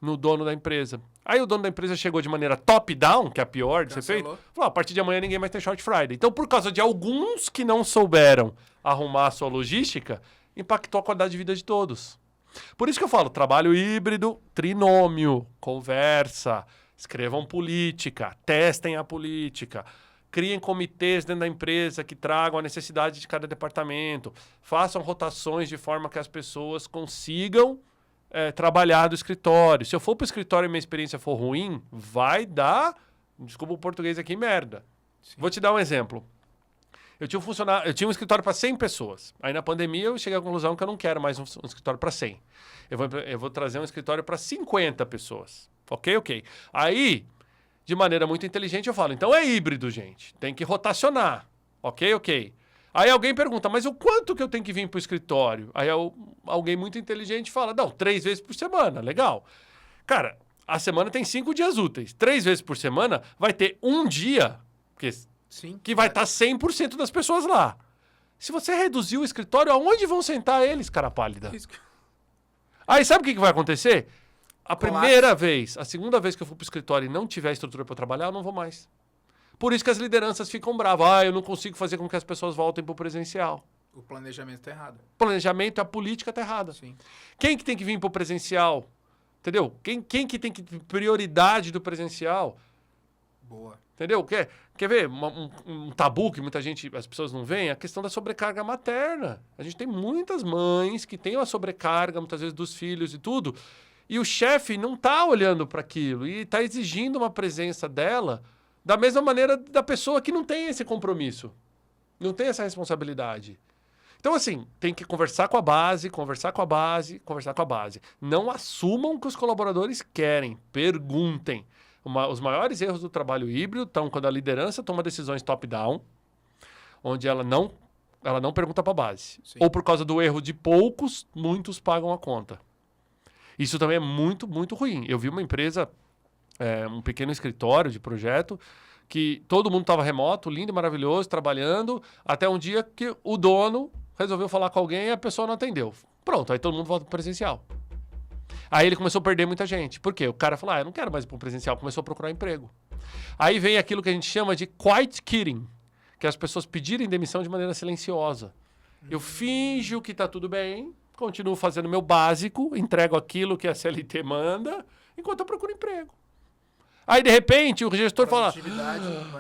no dono da empresa. Aí o dono da empresa chegou de maneira top-down, que é a pior de ser feito. Falou, a partir de amanhã ninguém mais tem Short Friday. Então, por causa de alguns que não souberam arrumar a sua logística, impactou a qualidade de vida de todos. Por isso que eu falo, trabalho híbrido, trinômio, conversa, escrevam política, testem a política, criem comitês dentro da empresa que tragam a necessidade de cada departamento, façam rotações de forma que as pessoas consigam trabalhar do escritório. Se eu for para o escritório e minha experiência for ruim, vai dar, desculpa o português aqui, merda. Sim. Vou te dar um exemplo. Eu tinha um escritório para 100 pessoas. Aí na pandemia eu cheguei à conclusão que eu não quero mais um escritório para 100. Eu vou trazer um escritório para 50 pessoas. Ok. Aí, de maneira muito inteligente, eu falo, então é híbrido, gente. Tem que rotacionar. Ok. Aí alguém pergunta, mas o quanto que eu tenho que vir para o escritório? Aí alguém muito inteligente fala, não, 3 vezes por semana, legal. Cara, a semana tem 5 dias úteis. 3 vezes por semana vai ter um dia que vai estar 100% das pessoas lá. Se você reduzir o escritório, aonde vão sentar eles, cara pálida? Aí sabe o que vai acontecer? A segunda vez que eu for para o escritório e não tiver estrutura para trabalhar, eu não vou mais. Por isso que as lideranças ficam bravas. Eu não consigo fazer com que as pessoas voltem para o presencial. O planejamento está errado. O planejamento, a política está errada. Sim. Quem que tem que vir para o presencial? Entendeu? Quem que tem que ter prioridade do presencial? Boa. Entendeu? Quer ver um tabu que muita gente, as pessoas não veem? A questão da sobrecarga materna. A gente tem muitas mães que têm uma sobrecarga, muitas vezes, dos filhos e tudo, e o chefe não está olhando para aquilo e está exigindo uma presença dela da mesma maneira da pessoa que não tem esse compromisso, não tem essa responsabilidade. Então, assim, tem que conversar com a base, conversar com a base, conversar com a base. Não assumam o que os colaboradores querem, perguntem. Os maiores erros do trabalho híbrido estão quando a liderança toma decisões top-down, onde ela não pergunta para a base. Sim. Ou por causa do erro de poucos, muitos pagam a conta. Isso também é muito, muito ruim. Eu vi uma empresa, um pequeno escritório de projeto, que todo mundo estava remoto, lindo e maravilhoso, trabalhando, até um dia que o dono resolveu falar com alguém e a pessoa não atendeu. Pronto, aí todo mundo volta para o presencial. Aí ele começou a perder muita gente. Por quê? O cara falou, eu não quero mais ir para o presencial. Começou a procurar emprego. Aí vem aquilo que a gente chama de quiet quitting, que é as pessoas pedirem demissão de maneira silenciosa. Eu finjo que está tudo bem, continuo fazendo meu básico, entrego aquilo que a CLT manda, enquanto eu procuro emprego. Aí, de repente, o gestor fala,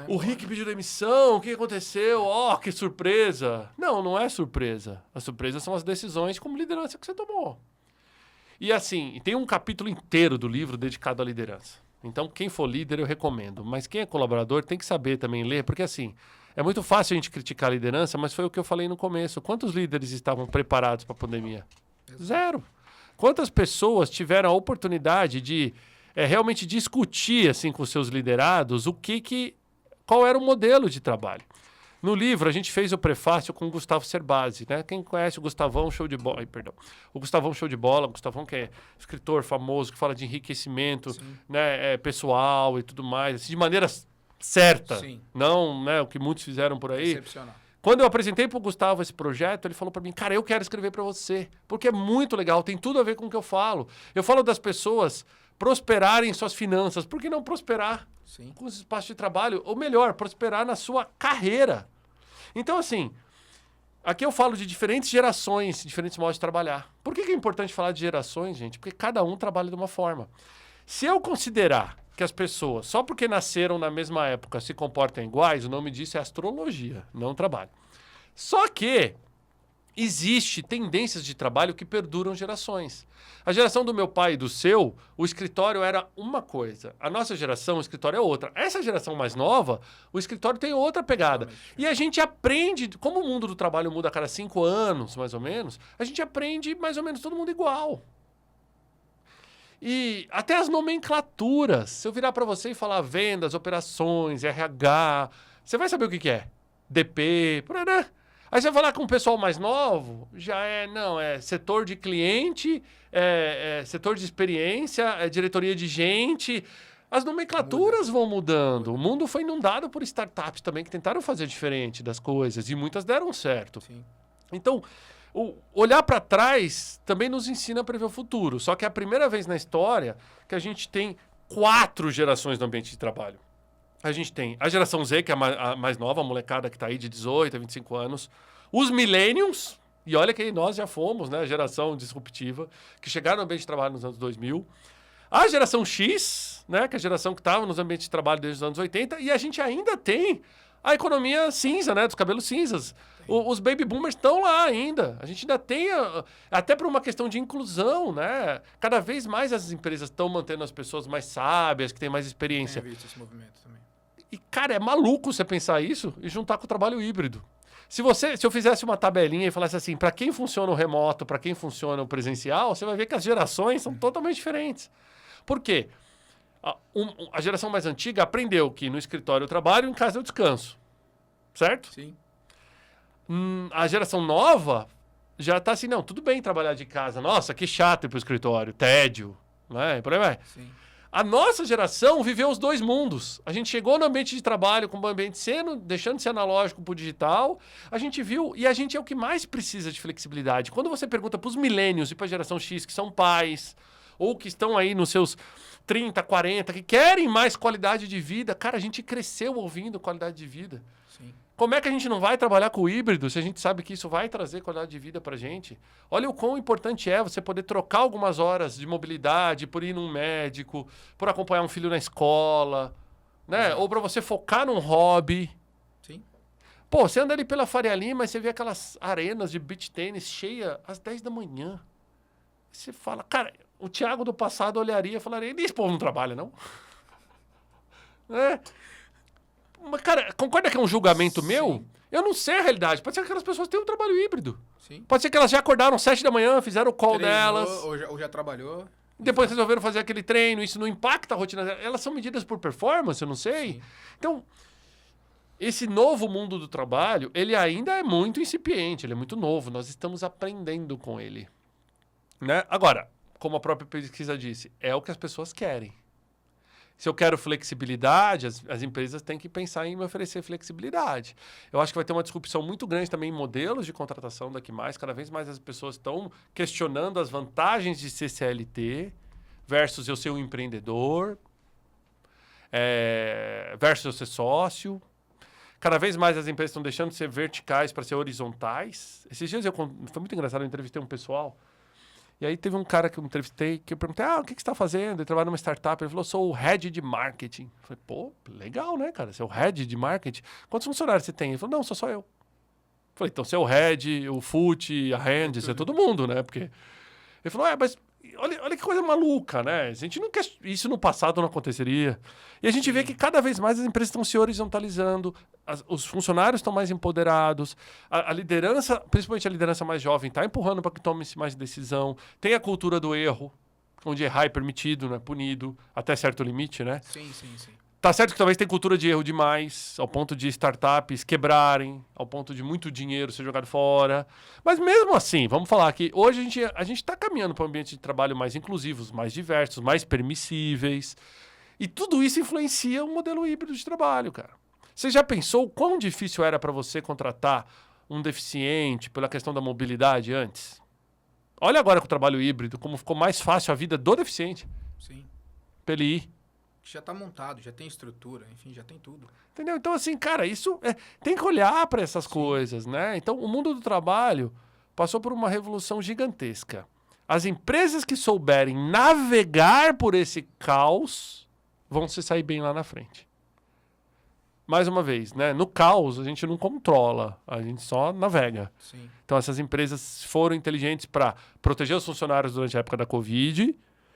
o Rick pediu demissão, o que aconteceu? Que surpresa. Não é surpresa. As surpresas são as decisões como liderança que você tomou. E assim, tem um capítulo inteiro do livro dedicado à liderança. Então, quem for líder, eu recomendo. Mas quem é colaborador tem que saber também ler, porque assim, é muito fácil a gente criticar a liderança, mas foi o que eu falei no começo. Quantos líderes estavam preparados para a pandemia? Zero. Quantas pessoas tiveram a oportunidade de realmente discutir assim, com os seus liderados qual era o modelo de trabalho? No livro, a gente fez o prefácio com o Gustavo Cerbasi, né? Quem conhece o Gustavão, show de bola. O Gustavão, show de bola. O Gustavão, que é escritor famoso, que fala de enriquecimento, né, pessoal e tudo mais, assim, de maneira certa. Sim. Não, né, o que muitos fizeram por aí. Excepcional. Quando eu apresentei para o Gustavo esse projeto, ele falou para mim, cara, eu quero escrever para você, porque é muito legal, tem tudo a ver com o que eu falo. Eu falo das pessoas prosperarem em suas finanças. Por que não prosperar com os espaços de trabalho? Ou melhor, prosperar na sua carreira. Então, assim, aqui eu falo de diferentes gerações, diferentes modos de trabalhar. Por que é importante falar de gerações, gente? Porque cada um trabalha de uma forma. Se eu considerar que as pessoas, só porque nasceram na mesma época, se comportam iguais, o nome disso é astrologia, não trabalho. Só que existe tendências de trabalho que perduram gerações. A geração do meu pai e do seu, o escritório era uma coisa. A nossa geração, o escritório é outra. Essa geração mais nova, o escritório tem outra pegada. E a gente aprende, como o mundo do trabalho muda a cada 5 anos, mais ou menos, a gente aprende mais ou menos todo mundo igual. E até as nomenclaturas. Se eu virar para você e falar vendas, operações, RH, você vai saber o que é. DP, aí você vai falar com o pessoal mais novo, já é setor de cliente, setor de experiência, diretoria de gente. As nomenclaturas vão mudando. O mundo foi inundado por startups também que tentaram fazer diferente das coisas e muitas deram certo. Sim. Então, olhar para trás também nos ensina a prever o futuro. Só que é a primeira vez na história que a gente tem 4 gerações no ambiente de trabalho. A gente tem a geração Z, que é a mais nova, a molecada que está aí de 18 a 25 anos. Os millennials, e olha que nós já fomos, né, a geração disruptiva, que chegaram no ambiente de trabalho nos anos 2000. A geração X, né, que é a geração que estava nos ambientes de trabalho desde os anos 80. E a gente ainda tem a economia cinza, né, dos cabelos cinzas. Os baby boomers estão lá ainda. A gente ainda tem, até por uma questão de inclusão, né? Cada vez mais as empresas estão mantendo as pessoas mais sábias, que têm mais experiência. Tenho visto esse movimento também. E, cara, é maluco você pensar isso e juntar com o trabalho híbrido. Se eu fizesse uma tabelinha e falasse assim, para quem funciona o remoto, para quem funciona o presencial, você vai ver que as gerações são totalmente diferentes. Por quê? A geração mais antiga aprendeu que no escritório eu trabalho, em casa eu descanso. Certo? Sim. A geração nova já tá assim, não, tudo bem trabalhar de casa. Nossa, que chato ir pro escritório, tédio, né? Por aí vai. Sim. A nossa geração viveu os dois mundos. A gente chegou no ambiente de trabalho com o ambiente deixando de ser analógico para o digital. A gente viu, e a gente é o que mais precisa de flexibilidade. Quando você pergunta para os millennials e para a geração X, que são pais, ou que estão aí nos seus 30, 40, que querem mais qualidade de vida, cara, a gente cresceu ouvindo qualidade de vida. Sim. Como é que a gente não vai trabalhar com o híbrido se a gente sabe que isso vai trazer qualidade de vida para a gente? Olha o quão importante é você poder trocar algumas horas de mobilidade por ir num médico, por acompanhar um filho na escola, né? Exato. Ou para você focar num hobby. Sim. Pô, você anda ali pela Faria Lima e você vê aquelas arenas de beach tênis cheias às 10 da manhã. Você fala, cara, o Thiago do passado olharia e falaria, esse povo não trabalha, não? É. Mas, cara, concorda que é um julgamento meu? Eu não sei a realidade. Pode ser que aquelas pessoas tenham um trabalho híbrido. Sim. Pode ser que elas já acordaram às 7 da manhã, fizeram o call Treinou, delas. Ou já trabalhou. Depois resolveram fazer aquele treino. Isso não impacta a rotina delas. Elas são medidas por performance, eu não sei. Sim. Então, esse novo mundo do trabalho, ele ainda é muito incipiente, ele é muito novo. Nós estamos aprendendo com ele. Né? Agora, como a própria pesquisa disse, é o que as pessoas querem. Se eu quero flexibilidade, as empresas têm que pensar em me oferecer flexibilidade. Eu acho que vai ter uma disrupção muito grande também em modelos de contratação daqui mais. Cada vez mais as pessoas estão questionando as vantagens de ser CLT versus eu ser um empreendedor, versus eu ser sócio. Cada vez mais as empresas estão deixando de ser verticais para ser horizontais. Esses dias foi muito engraçado, eu entrevistei um pessoal. E aí teve um cara que eu entrevistei, que eu perguntei, o que você está fazendo? Ele trabalha numa startup. Ele falou, sou o head de marketing. Eu falei, pô, legal, né, cara? Você é o head de marketing? Quantos funcionários você tem? Ele falou, não, sou só eu. Eu falei, então você é o head, o foot, a hand, você é todo mundo, né? Porque... Ele falou, mas olha que coisa maluca, né? A gente não quer... Isso no passado não aconteceria. E a gente vê que cada vez mais as empresas estão se horizontalizando, os funcionários estão mais empoderados, a liderança, principalmente a liderança mais jovem, está empurrando para que tome-se mais decisão. Tem a cultura do erro, onde errar é permitido, né? Punido, até certo limite, né? Sim, sim, sim. Tá certo que talvez tem cultura de erro demais, ao ponto de startups quebrarem, ao ponto de muito dinheiro ser jogado fora. Mas mesmo assim, vamos falar que hoje a gente está caminhando para um ambiente de trabalho mais inclusivos, mais diversos, mais permissíveis. E tudo isso influencia o modelo híbrido de trabalho, cara. Você já pensou o quão difícil era para você contratar um deficiente pela questão da mobilidade antes? Olha agora com o trabalho híbrido, como ficou mais fácil a vida do deficiente. Sim. Pra ele ir. Já está montado, já tem estrutura, enfim, já tem tudo. Entendeu? Então, assim, cara, isso tem que olhar para essas coisas, né? Então, o mundo do trabalho passou por uma revolução gigantesca. As empresas que souberem navegar por esse caos vão se sair bem lá na frente. Mais uma vez, né? No caos, a gente não controla, a gente só navega. Sim. Então, essas empresas foram inteligentes para proteger os funcionários durante a época da Covid,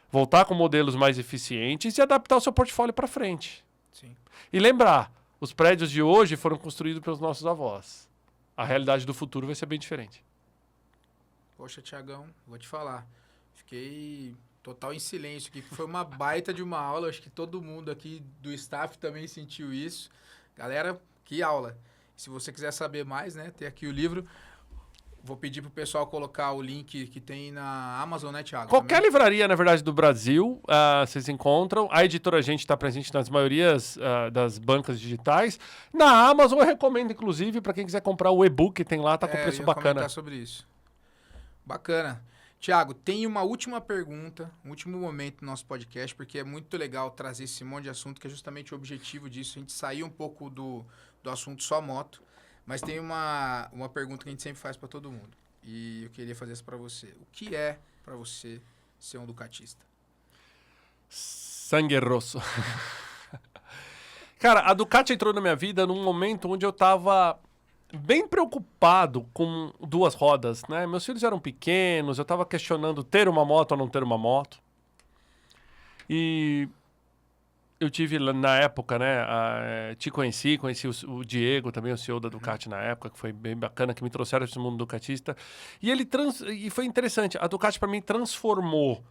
voltar com modelos mais eficientes e adaptar o seu portfólio para frente. Sim. E lembrar, os prédios de hoje foram construídos pelos nossos avós. A realidade do futuro vai ser bem diferente. Poxa, Thiagão, vou te falar. Fiquei total em silêncio aqui, que foi uma baita de uma aula. Acho que todo mundo aqui do staff também sentiu isso. Galera, que aula. Se você quiser saber mais, né, tem aqui o livro. Vou pedir pro pessoal colocar o link que tem na Amazon, né, Thiago? Qualquer também? livraria, na verdade, do Brasil, vocês encontram. A editora Gente está presente nas maiorias das bancas digitais. Na Amazon, eu recomendo, inclusive, para quem quiser comprar o e-book, tem lá, tá com preço eu ia bacana. comentar sobre isso. Bacana. Thiago, tem uma última pergunta, um último momento do nosso podcast, porque é muito legal trazer esse monte de assunto, que é justamente o objetivo disso, a gente sair um pouco do assunto só moto, mas tem uma pergunta que a gente sempre faz para todo mundo, e eu queria fazer essa para você. O que é para você ser um ducatista? Sangue rosso. Cara, a Ducati entrou na minha vida num momento onde eu tava bem preocupado com duas rodas, né? Meus filhos eram pequenos, eu tava questionando ter uma moto ou não ter uma moto. E eu tive na época, né? Te conheci o Diego, também o CEO da Ducati na época, que foi bem bacana, que me trouxeram esse mundo ducatista. E foi interessante, a Ducati para mim transformou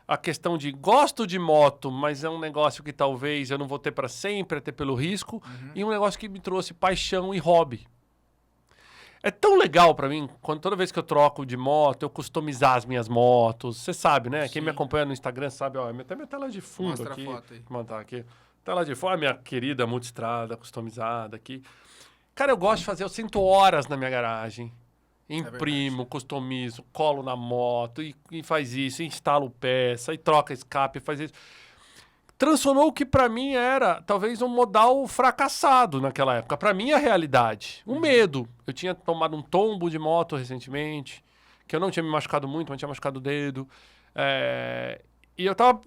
a questão de gosto de moto, mas é um negócio que talvez eu não vou ter para sempre, até pelo risco, e um negócio que me trouxe paixão e hobby. É tão legal pra mim, toda vez que eu troco de moto, eu customizar as minhas motos. Você sabe, né? Sim. Quem me acompanha no Instagram sabe, ó, até minha tela de fundo. Mostra aqui. a foto aí. Vou mandar aqui. Tela de fundo, a minha querida multistrada, customizada aqui. Cara, eu gosto de fazer, eu sinto horas na minha garagem. Imprimo, customizo, colo na moto e faz isso, e instalo peça, e troca escape, faz isso. Transformou o que pra mim era talvez um modal fracassado naquela época. Pra mim, a realidade. Um medo. Eu tinha tomado um tombo de moto recentemente, que eu não tinha me machucado muito, mas tinha machucado o dedo. E eu tava...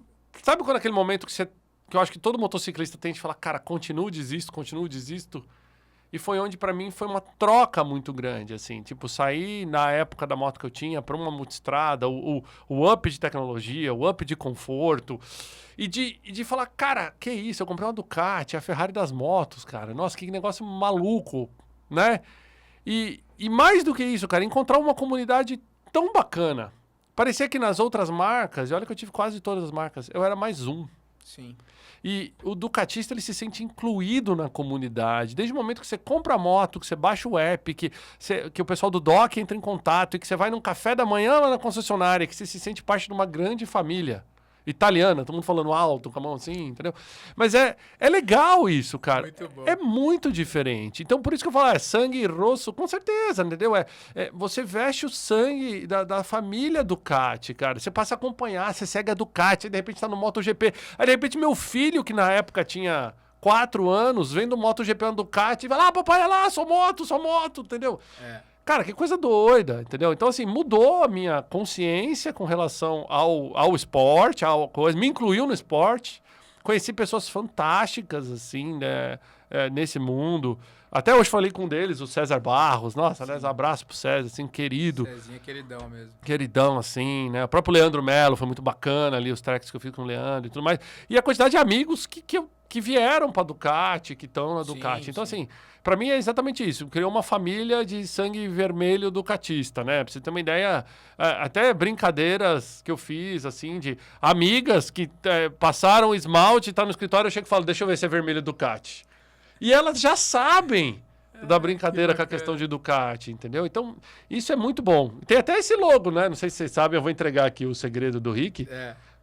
Sabe quando aquele momento que que eu acho que todo motociclista tem de falar, cara, continuo, desisto. E foi onde, pra mim, foi uma troca muito grande, assim. Tipo, sair na época da moto que eu tinha pra uma multistrada, o up de tecnologia, o up de conforto. E de falar, cara, que isso? Eu comprei uma Ducati, a Ferrari das motos, cara. Nossa, que negócio maluco, né? E mais do que isso, cara, encontrar uma comunidade tão bacana. Parecia que nas outras marcas, e olha que eu tive quase todas as marcas, eu era mais um. Sim. E o ducatista, ele se sente incluído na comunidade. Desde o momento que você compra a moto, que você baixa o app, que o pessoal do DOC entra em contato, e que você vai num café da manhã lá na concessionária, que você se sente parte de uma grande família. Italiana, todo mundo falando alto, com a mão assim, entendeu? Mas é legal isso, cara. Muito bom. É muito diferente. Então, por isso que eu falo, sangue rosso, com certeza, entendeu? Você veste o sangue da família Ducati, cara. Você passa a acompanhar, você segue a Ducati, aí de repente tá no MotoGP. Aí, de repente, meu filho, que na época tinha 4 anos, vendo o MotoGP na Ducati, vai lá, papai, olha lá, sou moto, entendeu? Cara, que coisa doida, entendeu? Então, assim, mudou a minha consciência com relação ao esporte, me incluiu no esporte. Conheci pessoas fantásticas, assim, né, nesse mundo. Até hoje falei com um deles, o César Barros. Nossa, aliás, abraço pro César, assim, querido. Cezinha, queridão mesmo. Queridão, assim, né? O próprio Leandro Melo foi muito bacana ali, os tracks que eu fiz com o Leandro e tudo mais. E a quantidade de amigos que vieram pra Ducati, que estão na Ducati. Então, assim, pra mim é exatamente isso. Criou uma família de sangue vermelho ducatista, né? Pra você ter uma ideia, até brincadeiras que eu fiz, assim, de amigas que passaram o esmalte, tá no escritório, eu chego e falo, deixa eu ver se é vermelho Ducati. E elas já sabem da brincadeira com a questão de Ducati, entendeu? Então, isso é muito bom. Tem até esse logo, né? Não sei se vocês sabem, eu vou entregar aqui o segredo do Rick.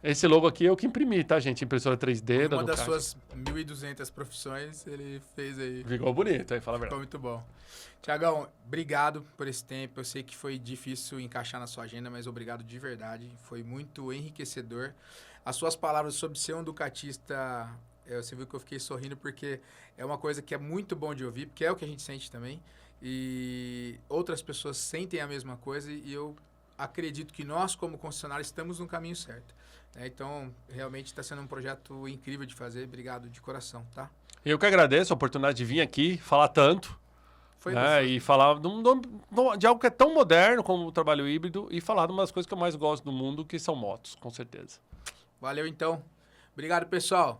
Esse logo aqui é eu que imprimi, tá, gente? Impressora 3D da Ducati. Uma das suas 1.200 profissões, ele fez aí. Ficou bonito, aí fala a verdade. Ficou muito bom. Tiagão, obrigado por esse tempo. Eu sei que foi difícil encaixar na sua agenda, mas obrigado de verdade. Foi muito enriquecedor. As suas palavras sobre ser um ducatista, você viu que eu fiquei sorrindo porque é uma coisa que é muito bom de ouvir, porque é o que a gente sente também. E outras pessoas sentem a mesma coisa e eu acredito que nós, como concessionários, estamos no caminho certo. Então, realmente está sendo um projeto incrível de fazer. Obrigado de coração, tá? Eu que agradeço a oportunidade de vir aqui, falar tanto. Foi E falar de algo que é tão moderno como o trabalho híbrido e falar de uma das coisas que eu mais gosto do mundo, que são motos, com certeza. Valeu, então. Obrigado, pessoal.